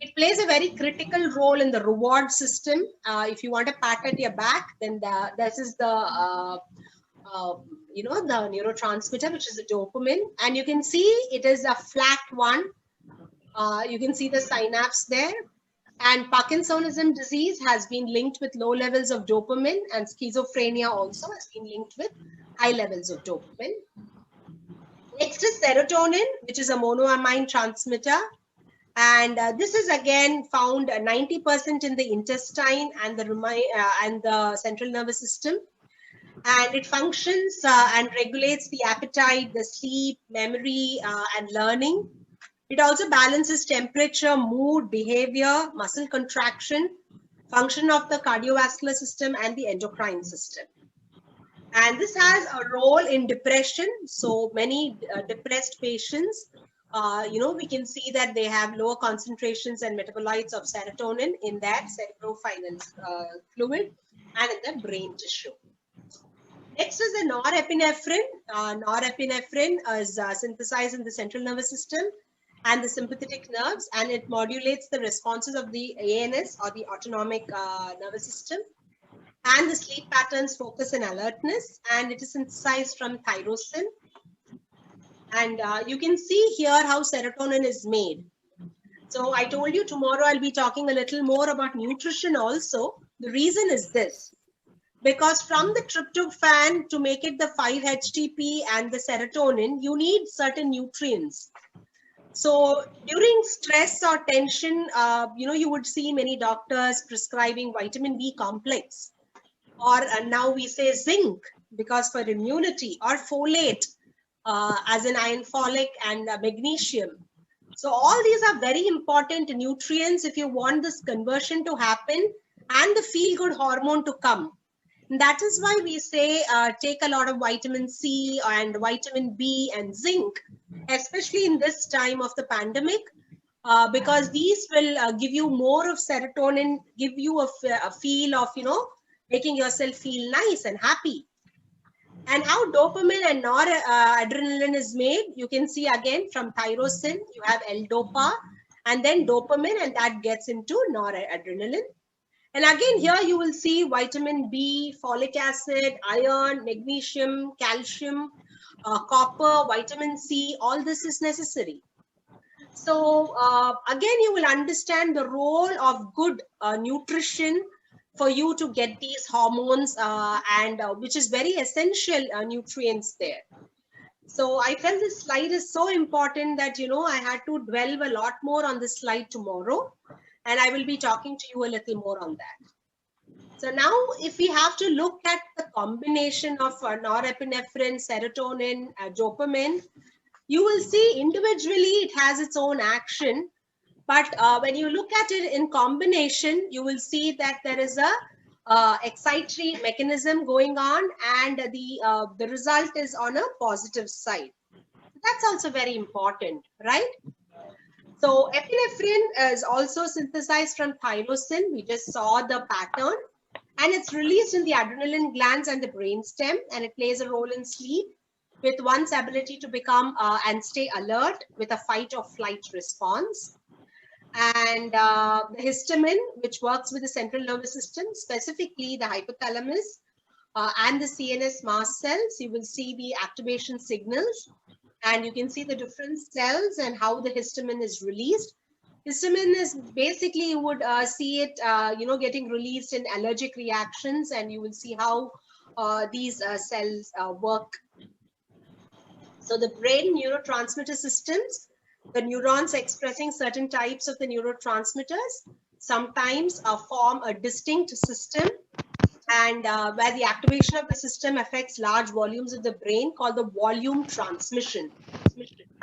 It plays a very critical role in the reward system. If you want a pat at your back, then this is the the neurotransmitter, which is the dopamine, and you can see it is a flat one. You can see the synapse there. And Parkinsonism disease has been linked with low levels of dopamine, and schizophrenia also has been linked with high levels of dopamine. Next is serotonin, which is a monoamine transmitter. And this is again found 90% in the intestine and the central nervous system. And it functions and regulates the appetite, the sleep, memory, and learning. It also balances temperature, mood, behavior, muscle contraction, function of the cardiovascular system and the endocrine system. And this has a role in depression. So many depressed patients, we can see that they have lower concentrations and metabolites of serotonin in that cerebrospinal fluid and in the brain tissue. Next is the norepinephrine. Norepinephrine is synthesized in the central nervous system and the sympathetic nerves, and it modulates the responses of the ANS or the autonomic nervous system, and the sleep patterns, focus and alertness, and it is synthesized from thyrosin. And you can see here how serotonin is made. So I told you tomorrow I'll be talking a little more about nutrition also. The reason is this, because from the tryptophan to make it the 5-HTP and the serotonin, you need certain nutrients. So during stress or tension, you would see many doctors prescribing vitamin B complex, or now we say zinc because for immunity, or folate as in iron folic and magnesium. So all these are very important nutrients if you want this conversion to happen and the feel-good hormone to come. And that is why we say take a lot of vitamin C and vitamin B and zinc, especially in this time of the pandemic, because these will give you more of serotonin, give you a feel of, making yourself feel nice and happy. And how dopamine and noradrenaline is made, you can see again from thyrosin, you have L-DOPA and then dopamine, and that gets into noradrenaline. And again, here you will see vitamin B, folic acid, iron, magnesium, calcium, copper, vitamin C, all this is necessary. So again, you will understand the role of good nutrition for you to get these hormones and which is very essential nutrients there. So I felt this slide is so important that, I had to dwell a lot more on this slide tomorrow. And I will be talking to you a little more on that. So now if we have to look at the combination of norepinephrine, serotonin, dopamine, you will see individually it has its own action. But when you look at it in combination, you will see that there is a excitatory mechanism going on, and the result is on a positive side. That's also very important, right? So epinephrine is also synthesized from thyrosin. We just saw the pattern, and it's released in the adrenaline glands and the brainstem, and it plays a role in sleep with one's ability to become and stay alert with a fight or flight response. And the histamine, which works with the central nervous system, specifically the hypothalamus and the CNS mast cells, you will see the activation signals. And you can see the different cells and how the histamine is released. Histamine is basically, you would see it, getting released in allergic reactions, and you will see how these cells work. So the brain neurotransmitter systems, the neurons expressing certain types of the neurotransmitters, sometimes form a distinct system, and where the activation of the system affects large volumes of the brain, called the volume transmission.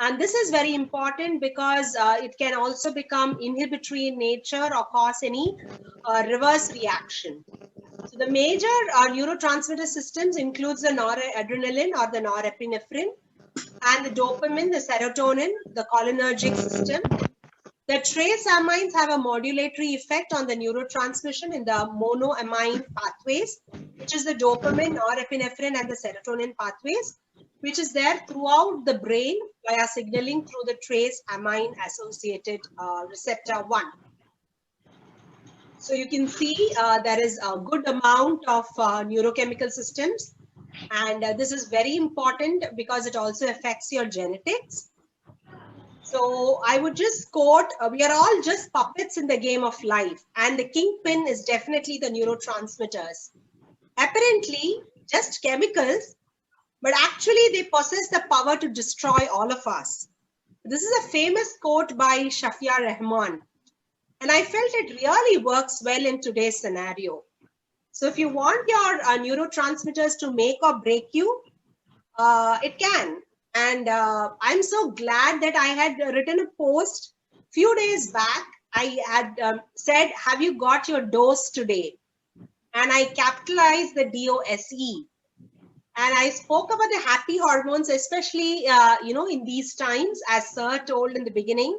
And this is very important because it can also become inhibitory in nature or cause any reverse reaction. So the major neurotransmitter systems includes the noradrenaline or the norepinephrine, and the dopamine, the serotonin, the cholinergic system. The trace amines have a modulatory effect on the neurotransmission in the monoamine pathways, which is the dopamine, norepinephrine, and the serotonin pathways, which is there throughout the brain via signaling through the trace amine associated receptor 1. So you can see there is a good amount of neurochemical systems, and this is very important because it also affects your genetics. So I would just quote, we are all just puppets in the game of life, and the kingpin is definitely the neurotransmitters. Apparently, just chemicals, but actually they possess the power to destroy all of us. This is a famous quote by Shafia Rahman, and I felt it really works well in today's scenario. So if you want your neurotransmitters to make or break you, it can. And I'm so glad that I had written a post few days back. I had said, have you got your dose today? And I capitalized the DOSE. And I spoke about the happy hormones, especially, in these times, as Sir told in the beginning.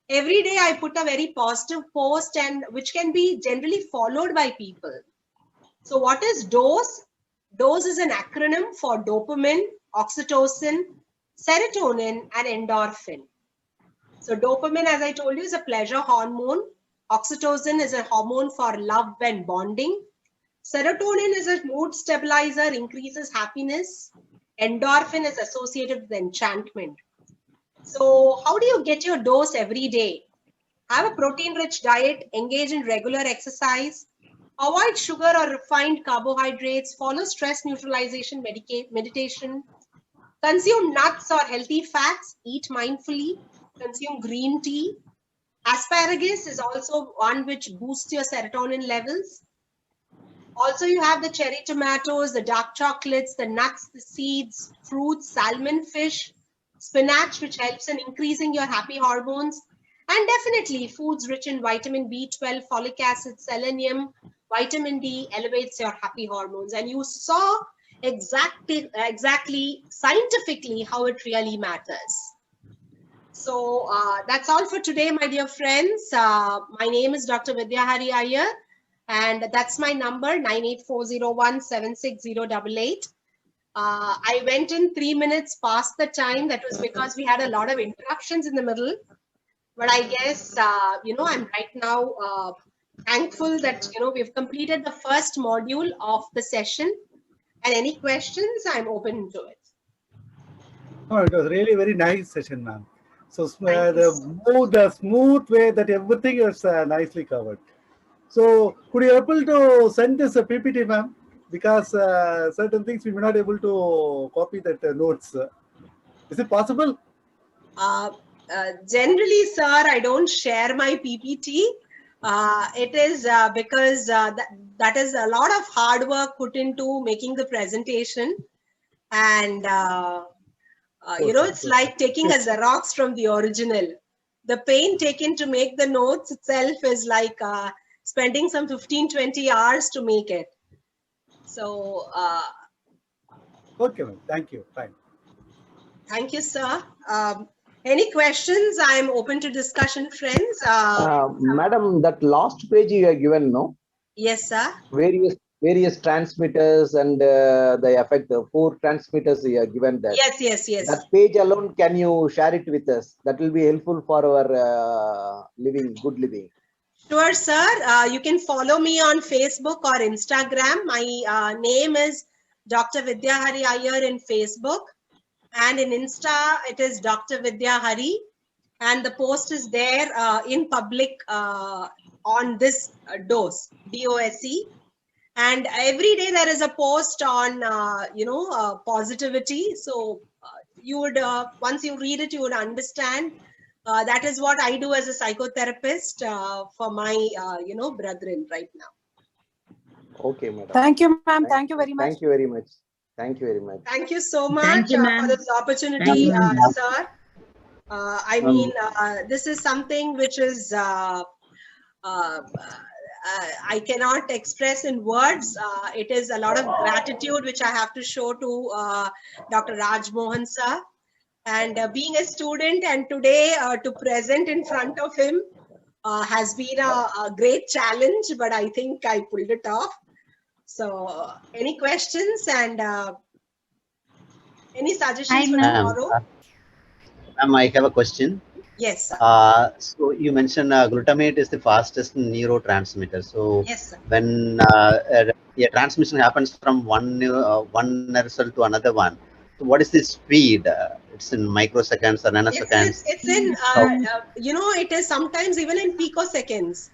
Every day I put a very positive post, and which can be generally followed by people. So what is DOSE? DOSE is an acronym for dopamine, oxytocin, serotonin, and endorphin. So dopamine, as I told you, is a pleasure hormone. Oxytocin is a hormone for love and bonding. Serotonin is a mood stabilizer, increases happiness. Endorphin is associated with enchantment. So how do you get your dose every day? Have a protein-rich diet, engage in regular exercise, avoid sugar or refined carbohydrates, follow stress neutralization meditation, consume nuts or healthy fats, eat mindfully, consume green tea. Asparagus is also one which boosts your serotonin levels. Also, you have the cherry tomatoes, the dark chocolates, the nuts, the seeds, fruits, salmon, fish, spinach, which helps in increasing your happy hormones. And definitely foods rich in vitamin B12, folic acid, selenium, vitamin D elevates your happy hormones. And you saw exactly scientifically how it really matters. So that's all for today, my dear friends. My name is Dr. Vidyahari Iyer, and that's my number, 9840176088. I went in 3 minutes past the time. That was because we had a lot of interruptions in the middle. But I guess, I'm right now thankful that, we've completed the first module of the session. And any questions, I'm open to it. Oh, it was really very nice session, ma'am. So the smooth way that everything is nicely covered. So could you able to send this a PPT, ma'am? Because certain things we may not able to copy that notes. Is it possible? Generally, sir, I don't share my PPT. It is because that is a lot of hard work put into making the presentation. And, it's like taking a Xerox from the original. The pain taken to make the notes itself is like spending some 15-20 hours to make it. So, okay, ma'am. Thank you. Fine. Thank you, sir. Any questions? I'm open to discussion, friends. Madam, that last page you have given, no? Yes, sir. Various transmitters and the effect, the 4 transmitters you have given that. Yes. That page alone, can you share it with us? That will be helpful for our good living. Sure, sir. You can follow me on Facebook or Instagram. My name is Dr. Vidyahari Iyer in Facebook. And in Insta, it is Dr. Vidyahari. and the post is there in public on this DOSE, DOSE. And every day there is a post on, positivity. So you would, once you read it, you would understand. That is what I do as a psychotherapist for my, brethren right now. Okay, madam. Thank you, ma'am. Thank you very much. Thank you very much. Thank you very much. Thank you so much Thank you, for ma'am. this opportunity, sir. I mean, this is something which is, I cannot express in words. It is a lot of gratitude which I have to show to Dr. Raj Mohan sir. And being a student and today to present in front of him has been a great challenge, but I think I pulled it off. So any questions and any suggestions for tomorrow? Ma'am, I have a question. Yes, sir. So you mentioned glutamate is the fastest neurotransmitter. So Yes, sir. when a transmission happens from one nerve cell to another one, so what is the speed? It's in microseconds or nanoseconds. It's in, it is sometimes even in picoseconds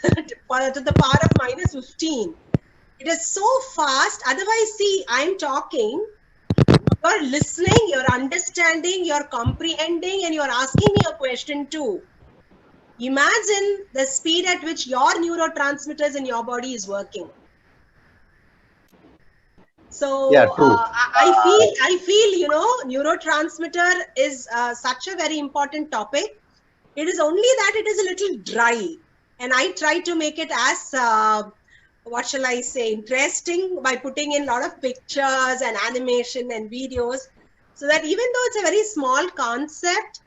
to the power of -15. It is so fast. Otherwise, see, I'm talking, you're listening, you're understanding, you're comprehending, and you're asking me a question too. Imagine the speed at which your neurotransmitters in your body is working. So Yeah, true. I feel, neurotransmitter is such a very important topic. It is only that it is a little dry, and I try to make it as what shall I say, interesting by putting in a lot of pictures and animation and videos, so that even though it's a very small concept,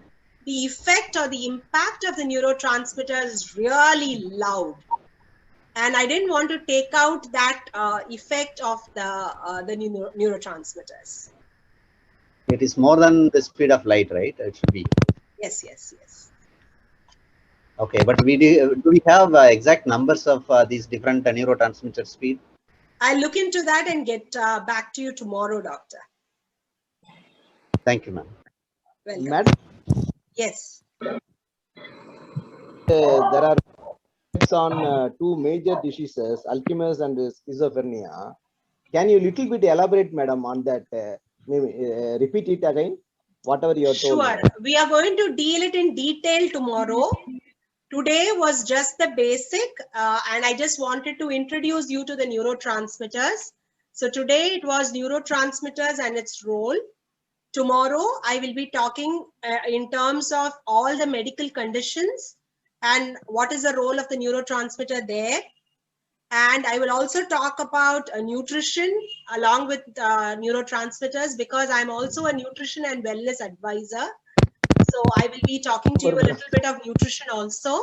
the effect or the impact of the neurotransmitter is really loud. And I didn't want to take out that effect of the neurotransmitters. It is more than the speed of light, right? It should be. Yes, yes, yes. Okay, but do we have exact numbers of these different neurotransmitter speed? I'll look into that and get back to you tomorrow, doctor. Thank you, ma'am. Welcome. Madam, Yes. there are on two major diseases, Alzheimer's and schizophrenia. Can you little bit elaborate, madam, on that? Maybe repeat it again, whatever you are told. Sure. We are going to deal it in detail tomorrow. Today was just the basic, and I just wanted to introduce you to the neurotransmitters. So today it was neurotransmitters and its role. Tomorrow I will be talking in terms of all the medical conditions and what is the role of the neurotransmitter there. And I will also talk about nutrition along with neurotransmitters, because I'm also a nutrition and wellness advisor. So I will be talking to you a little bit of nutrition also.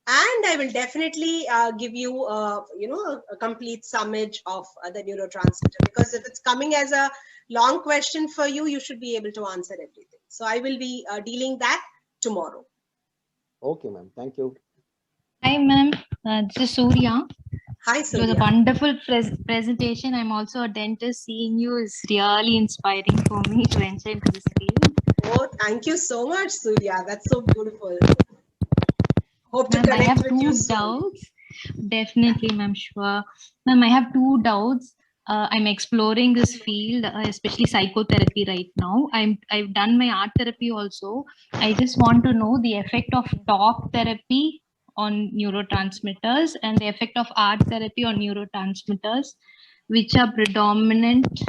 And I will definitely give you, a complete summary of the neurotransmitter, because if it's coming as a long question for you, you should be able to answer everything. So I will be dealing that tomorrow. Okay, ma'am. Thank you. Hi, ma'am. This is Surya. Hi, It was Surya. a wonderful presentation. I'm also a dentist. Seeing you is really inspiring for me to enter into this field. Oh, thank you so much, Surya. That's so beautiful. Hope to Ma'am, I have connect with you two soon. doubts. Definitely, ma'am, sure. Ma'am, I have two doubts. I'm exploring this field, especially psychotherapy right now. I've done my art therapy also. I just want to know the effect of talk therapy on neurotransmitters and the effect of art therapy on neurotransmitters, which are predominant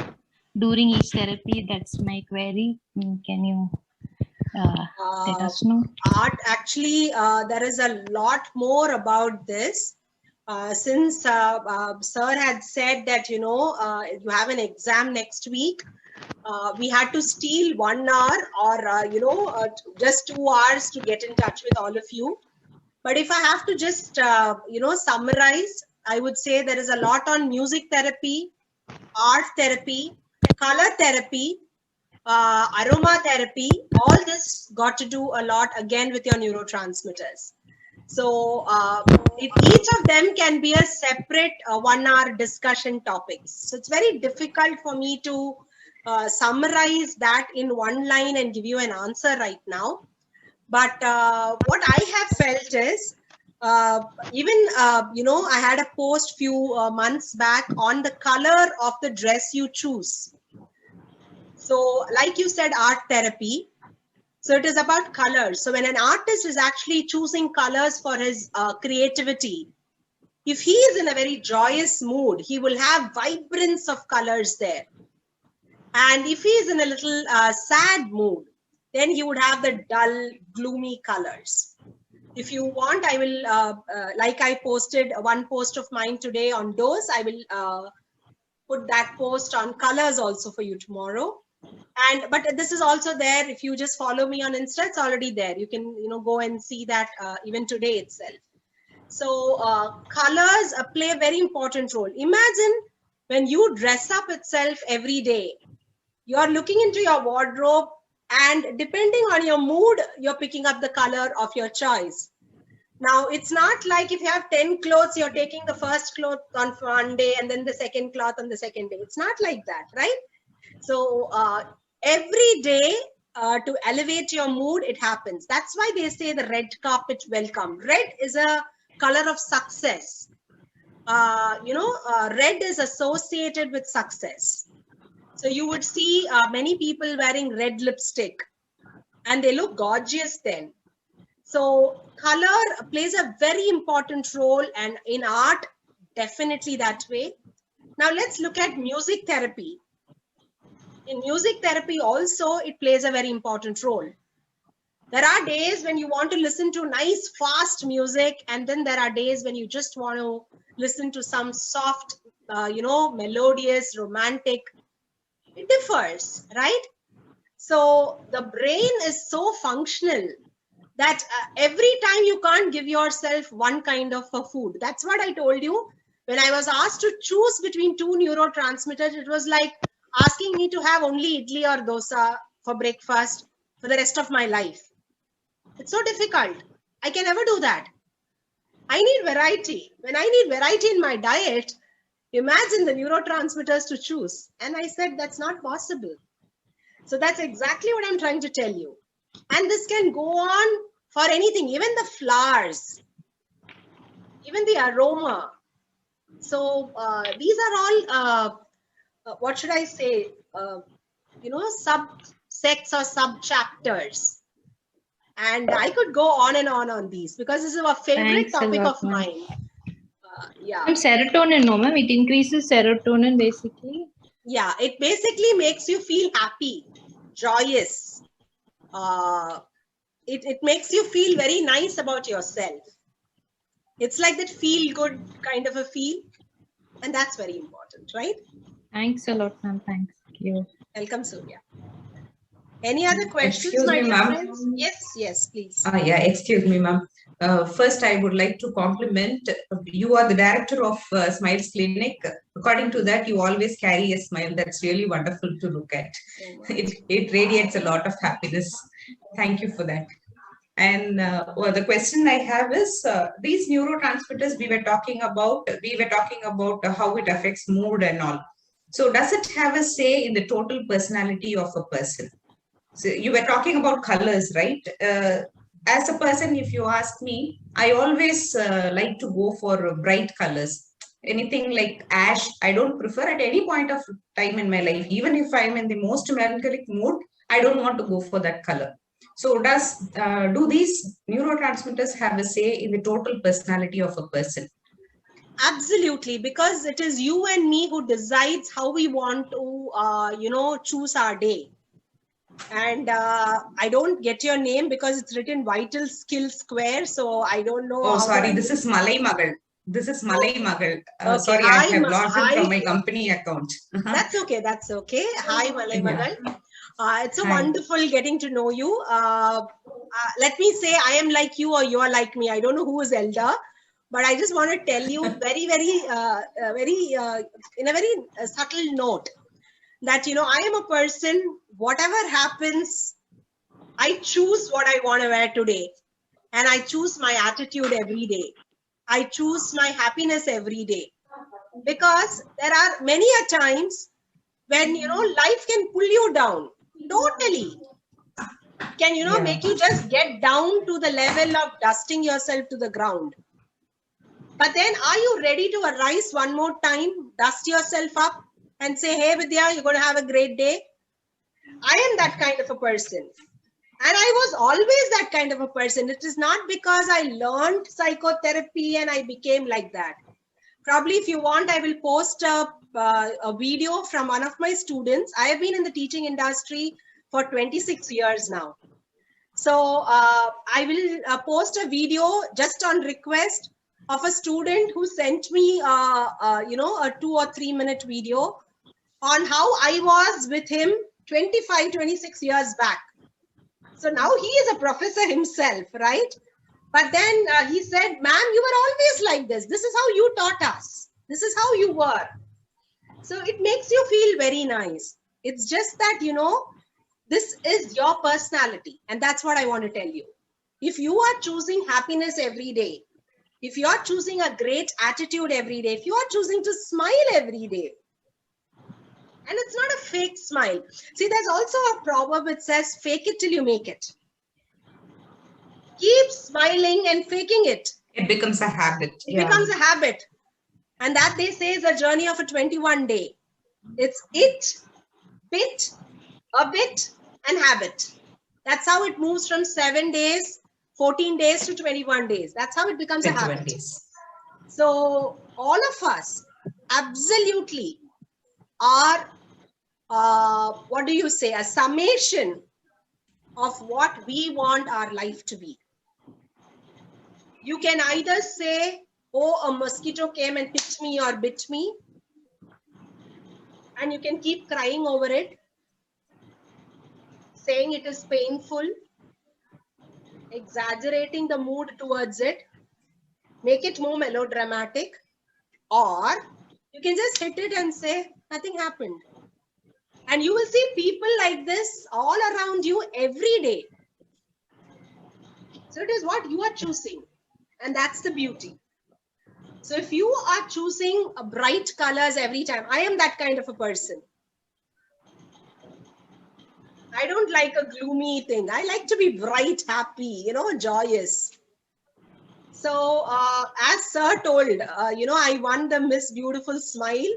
during each therapy. That's my query. Can you let us know? Art, actually, there is a lot more about this. Since sir had said that, you have an exam next week, we had to steal 1 hour or, just 2 hours to get in touch with all of you. But if I have to just, summarize, I would say there is a lot on music therapy, art therapy, color therapy, aromatherapy. All this got to do a lot again with your neurotransmitters. So each of them can be a separate 1 hour discussion topics. So it's very difficult for me to summarize that in one line and give you an answer right now. But what I have felt is, I had a post few months back on the color of the dress you choose. So like you said, art therapy. So it is about colors. So when an artist is actually choosing colors for his creativity, if he is in a very joyous mood, he will have vibrance of colors there. And if he is in a little sad mood, then he would have the dull, gloomy colors. If you want, I will, like I posted one post of mine today on dose, I will put that post on colors also for you tomorrow. But this is also there. If you just follow me on Insta, it's already there. You can, go and see that even today itself. So colors play a very important role. Imagine when you dress up itself every day, you're looking into your wardrobe, and depending on your mood, you're picking up the color of your choice. Now, it's not like if you have 10 clothes, you're taking the first cloth on one day and then the second cloth on the second day. It's not like that, right? So every day to elevate your mood, it happens. That's why they say the red carpet welcome. Red is a color of success. Red is associated with success. So you would see many people wearing red lipstick and they look gorgeous then. So color plays a very important role, and in art, definitely that way. Now let's look at music therapy. In music therapy also, it plays a very important role. There are days when you want to listen to nice, fast music, and then there are days when you just want to listen to some soft, melodious, romantic. It differs, right? So the brain is so functional that every time you can't give yourself one kind of a food. That's what I told you. When I was asked to choose between two neurotransmitters, it was like asking me to have only idli or dosa for breakfast for the rest of my life. It's so difficult. I can never do that. I need variety. When I need variety in my diet, imagine the neurotransmitters to choose. And I said, that's not possible. So that's exactly what I'm trying to tell you. And this can go on for anything, even the flowers, even the aroma. So these are all, what should I say, subsets or sub-chapters. And I could go on and on these because this is a favorite topic of mine. Yeah. And serotonin, no, ma'am. It increases serotonin basically. Yeah, it basically makes you feel happy, joyous. It makes you feel very nice about yourself. It's like that feel good kind of a feel. And that's very important, right? Thanks a lot, ma'am. Thank you. Welcome, Surya. Any other questions, Excuse my me, dear ma'am. friends? Yes, please. Yeah, excuse me, ma'am. First, I would like to compliment you are the director of Smiles Clinic. According to that, you always carry a smile. That's really wonderful to look at. It radiates a lot of happiness. Thank you for that. And the question I have is these neurotransmitters we were talking about how it affects mood and all. So does it have a say in the total personality of a person? So you were talking about colors, right? As a person, if you ask me, I always like to go for bright colors. Anything like ash, I don't prefer at any point of time in my life. Even if I'm in the most melancholic mood, I don't want to go for that color. So do these neurotransmitters have a say in the total personality of a person? Absolutely, because it is you and me who decides how we want to, choose our day. And I don't get your name because it's written Vital Skill Square. So I don't know. Oh, sorry. This is Malay Magal. This is Malay Magal. Okay. Sorry, I have logged in from my company account. That's okay. That's okay. Hi, Malay Magal. It's Hi. wonderful getting to know you. Let me say I am like you or you are like me. I don't know who is elder, but I just want to tell you very in a very subtle note that, I am a person, whatever happens, I choose what I want to wear today. And I choose my attitude every day. I choose my happiness every day. Because there are many times when, life can pull you down totally. can, you know, make you just get down to the level of dusting yourself to the ground. But then, are you ready to arise one more time, dust yourself up and say, hey, Vidya, you're going to have a great day? I am that kind of a person. And I was always that kind of a person. It is not because I learned psychotherapy and I became like that. Probably if you want, I will post a video from one of my students. I have been in the teaching industry for 26 years now. So I will post a video just on request of a student who sent me, you know, a 2 or 3 minute video on how I was with him 25, 26 years back. So now he is a professor himself, right? But then he said, ma'am, you were always like this. This is how you taught us. This is how you were. So it makes you feel very nice. It's just that, you know, this is your personality. And that's what I want to tell you. If you are choosing happiness every day, if you are choosing a great attitude every day, if you are choosing to smile every day, and it's not a fake smile. See, there's also a proverb which says, fake it till you make it. Keep smiling and faking it. It becomes a habit. It becomes a habit. And that, they say, is a journey of a 21 day. It's it, bit, a bit, and habit. That's how it moves from 7 days, 14 days to 21 days. That's how it becomes a habit. Days. So all of us absolutely are, what do you say, a summation of what we want our life to be. You can either say, oh, a mosquito came and picked me or bit me, and you can keep crying over it, saying it is painful, exaggerating the mood towards it, make it more melodramatic, or you can just hit it and say, nothing happened. And you will see people like this all around you every day. So it is what you are choosing. And that's the beauty. So if you are choosing bright colors every time, I am that kind of a person. I don't like a gloomy thing. I like to be bright, happy, you know, joyous. So as Sir told, you know, I won the Miss Beautiful Smile.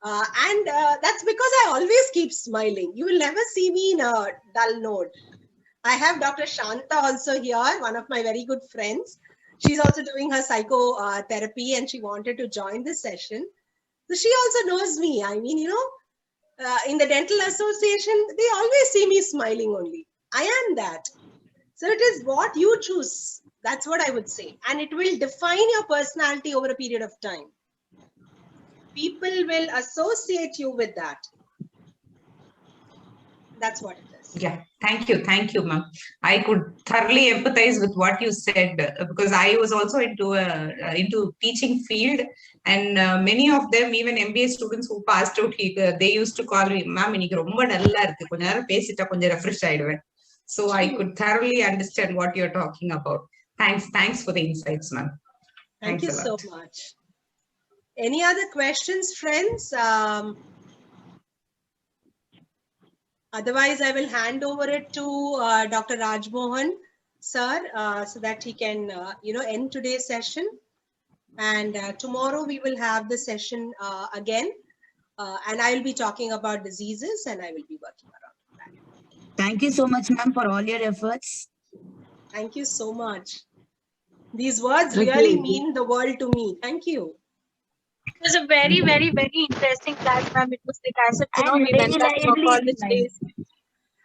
And that's because I always keep smiling. You will never see me in a dull note. I have Dr. Shanta also here, one of my very good friends. She's also doing her psychotherapy and she wanted to join this session. So she also knows me. I mean, you know, in the dental association, they always see me smiling only. I am that. So it is what you choose. That's what I would say. And it will define your personality over a period of time. People will associate you with that. That's what it is. Yeah, thank you, ma'am. I could thoroughly empathize with what you said because I was also into teaching field, and many of them, even MBA students who passed out, they used to call me, "Ma'am, iniki romba dulla irukku. Konja nera pesita konja refresh aiduven." So I could thoroughly understand what you're talking about. Thanks for the insights, ma'am. Thank you so much. Any other questions, friends? Otherwise, I will hand over it to Dr. Rajmohan, sir, so that he can, you know, end today's session. And tomorrow we will have the session again, and I will be talking about diseases, and I will be working around that. Thank you so much, ma'am, for all your efforts. Thank you so much. These words really mean the world to me. Thank you. It was a very, very, very interesting class, ma'am. It was like as if, you know, we went back to college days.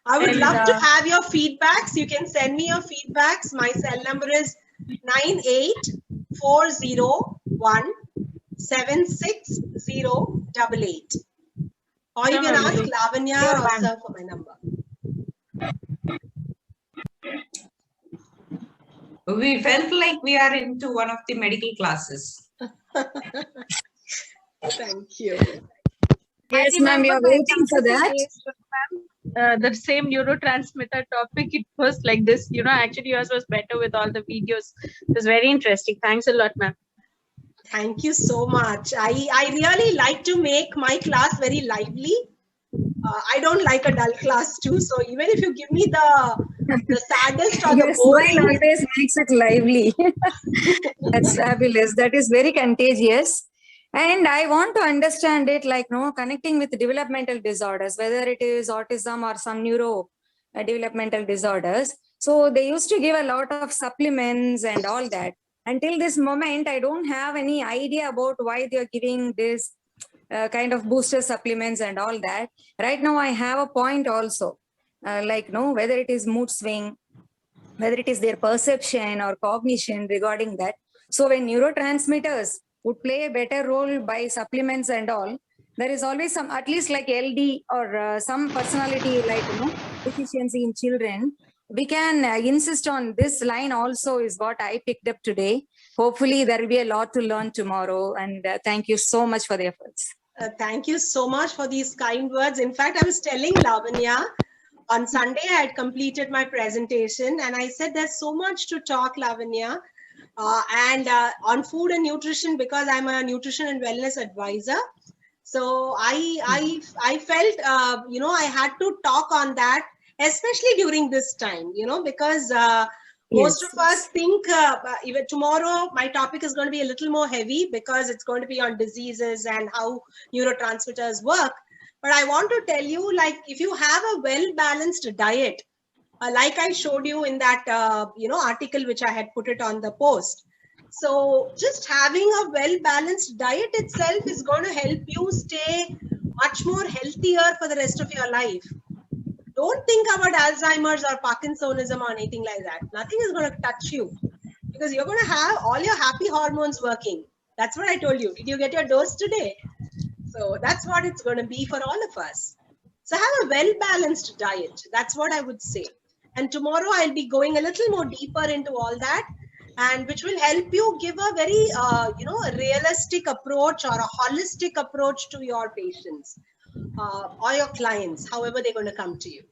I would love to have your feedbacks. You can send me your feedbacks. My cell number is 9840176088. Or you can ask Lavanya or Sir for my number. We felt like we are into one of the medical classes. Thank you. Yes, ma'am, you're waiting for that. The same neurotransmitter topic, it was like this, you know, actually yours was better with all the videos. It was very interesting. Thanks a lot, ma'am. Thank you so much. I really like to make my class very lively. I don't like a dull class too. So even if you give me the The saddest or Your the smile boring. always makes it lively. That's fabulous. That is very contagious. And I want to understand it like, connecting with developmental disorders, whether it is autism or some neuro developmental disorders. So they used to give a lot of supplements and all that. Until this moment, I don't have any idea about why they're giving this kind of booster supplements and all that. Right now, I have a point also, whether it is mood swing, whether it is their perception or cognition regarding that. So when neurotransmitters would play a better role by supplements and all, there is always some, at least like LD or some personality like, deficiency in children. We can insist on this line also is what I picked up today. Hopefully there will be a lot to learn tomorrow. And thank you so much for the efforts. Thank you so much for these kind words. In fact, I was telling Lavanya, on Sunday, I had completed my presentation and I said, there's so much to talk, Lavanya. On food and nutrition, because I'm a nutrition and wellness advisor. So I felt, I had to talk on that, especially during this time, because most of us think even tomorrow, my topic is going to be a little more heavy because it's going to be on diseases and how neurotransmitters work. But I want to tell you, like, if you have a well-balanced diet, like I showed you in that, article, which I had put it on the post. So just having a well-balanced diet itself is going to help you stay much more healthier for the rest of your life. Don't think about Alzheimer's or Parkinsonism or anything like that. Nothing is going to touch you because you're going to have all your happy hormones working. That's what I told you. Did you get your dose today? So that's what it's going to be for all of us. So have a well-balanced diet. That's what I would say. And tomorrow I'll be going a little more deeper into all that, and which will help you give a very, a realistic approach or a holistic approach to your patients or your clients, however they're going to come to you.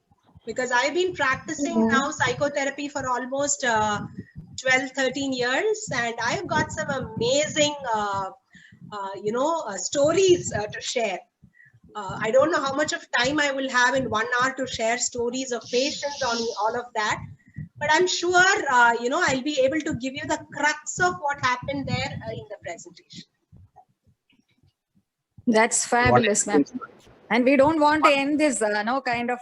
Because I've been practicing now psychotherapy for almost 12, 13 years, and I've got some amazing, stories to share. I don't know how much of time I will have in 1 hour to share stories of patients on all of that, but I'm sure, I'll be able to give you the crux of what happened there in the presentation. That's fabulous, ma'am. And we don't want to end this,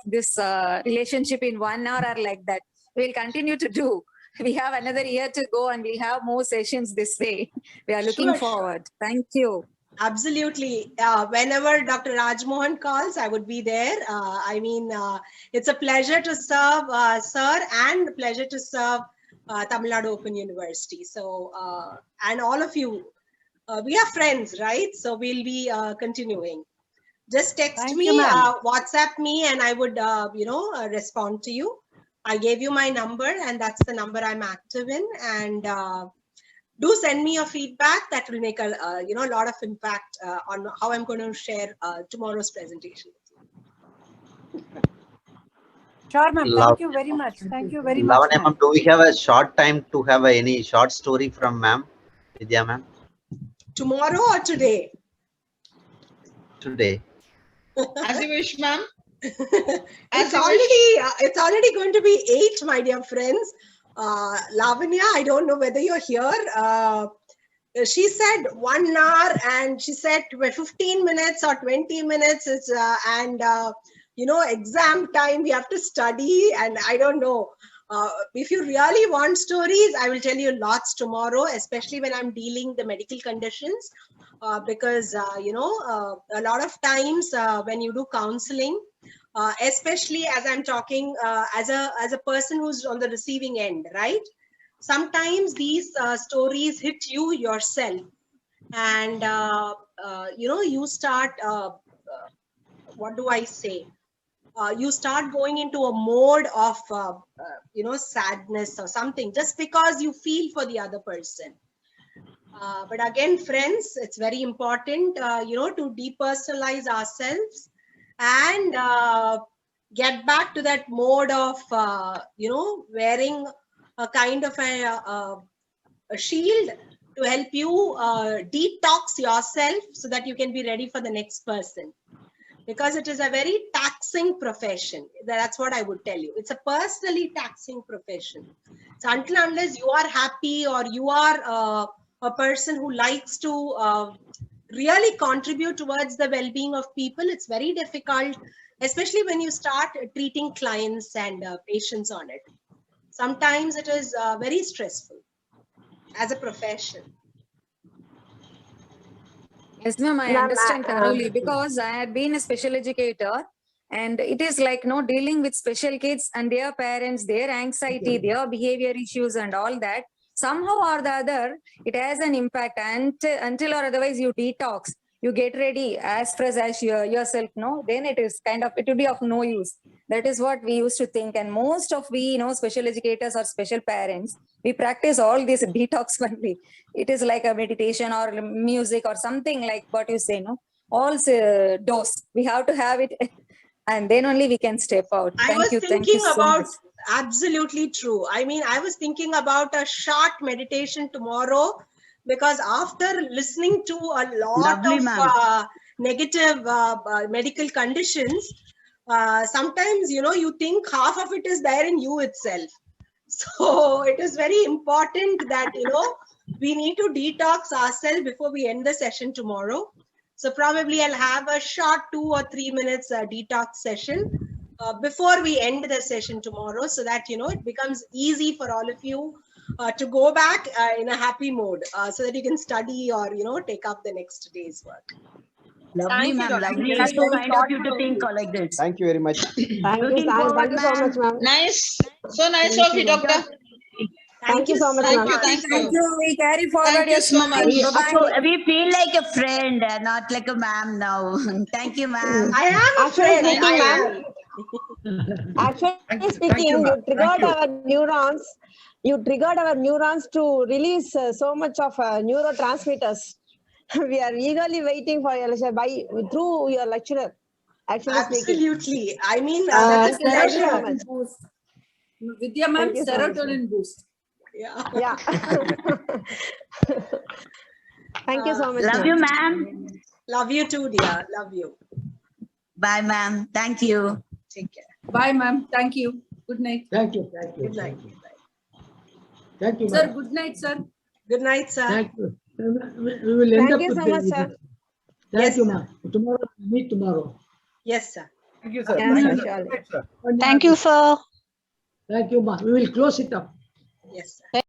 this relationship in 1 hour or like that. We'll continue to do. We have another year to go and we'll have more sessions this way. We are looking forward. Thank you. Absolutely. Whenever Dr. Rajmohan calls, I would be there. It's a pleasure to serve sir and a pleasure to serve Tamil Nadu Open University. So, and all of you, we are friends, right? So we'll be continuing. Just text me, WhatsApp me, and I would, respond to you. I gave you my number and that's the number I'm active in. And do send me your feedback. That will make a lot of impact on how I'm going to share tomorrow's presentation. Sure, ma'am. Thank you very much. Thank you very much. Lavanya ma'am, do we have a short time to have any short story from ma'am, Vidya ma'am? Tomorrow or today? Today. As you wish, ma'am. It's already going to be 8, my dear friends. Lavanya, I don't know whether you're here. She said 1 hour and she said 15 minutes or 20 minutes is, exam time, we have to study, and I don't know. If you really want stories, I will tell you lots tomorrow, especially when I'm dealing the medical conditions, because, a lot of times when you do counseling, especially as I'm talking as a person who's on the receiving end, right? Sometimes these stories hit you yourself, and you start. What do I say? You start going into a mode of sadness or something just because you feel for the other person. But again, friends, it's very important, to depersonalize ourselves and get back to that mode of, wearing a kind of a shield to help you detox yourself so that you can be ready for the next person. because it is a very taxing profession. That's what I would tell you. It's a personally taxing profession. So until unless you are happy or you are a person who likes to really contribute towards the well-being of people, it's very difficult, especially when you start treating clients and patients on it. Sometimes it is very stressful as a profession. Yes, ma'am, I understand thoroughly because I had been a special educator, and it is like dealing with special kids and their parents, their anxiety, their behavior issues and all that. Somehow or the other, it has an impact, and until or otherwise you detox, you get ready as fresh as yourself, then it is it will be of no use. That is what we used to think. And most of we, special educators or special parents, we practice all this detox only. It is like a meditation or music or something like what you say, all dose. We have to have it and then only we can step out. Thank you so much. Absolutely true. I mean, I was thinking about a short meditation tomorrow, because after listening to a lot of negative medical conditions, sometimes, you think half of it is there in you itself. So it is very important that, we need to detox ourselves before we end the session tomorrow. So probably I'll have a short 2 or 3 minutes detox session before we end the session tomorrow, so that, it becomes easy for all of you to go back in a happy mode, so that you can study or, take up the next day's work. Lovely, ma'am. Lovely. It's so kind of you to think like this. Thank you very much. Thank you so much, ma'am. Nice. So nice of you, doctor. Thank you so much, ma'am. Thank you. We carry forward Thank you so much. We feel like a friend, not like a ma'am now. Thank you, ma'am. I am a friend. Actually speaking, you triggered our neurons. You triggered our neurons to release so much of neurotransmitters. We are eagerly waiting for your lecture through your lecturer. Actually Absolutely. Speaking. I mean, that's a pleasure. Vidya ma'am, serotonin boost. Yeah. Thank you so much. Love you, ma'am. Love you too, dear. Love you. Bye, ma'am. Thank you. Take care. Bye, ma'am. Thank you. Good night. Thank you. Thank you. Good night. Thank you, Sir, ma'am. good night, sir. Good night, sir. Thank you. We will end Thank up you with so the- much, with sir. the- Thank you, ma'am. Tomorrow, meet tomorrow. Yes, sir. Thank you, sir. Yes, sir, surely. Thank you, sir. Thank you, ma'am. We will close it up. Yes, sir.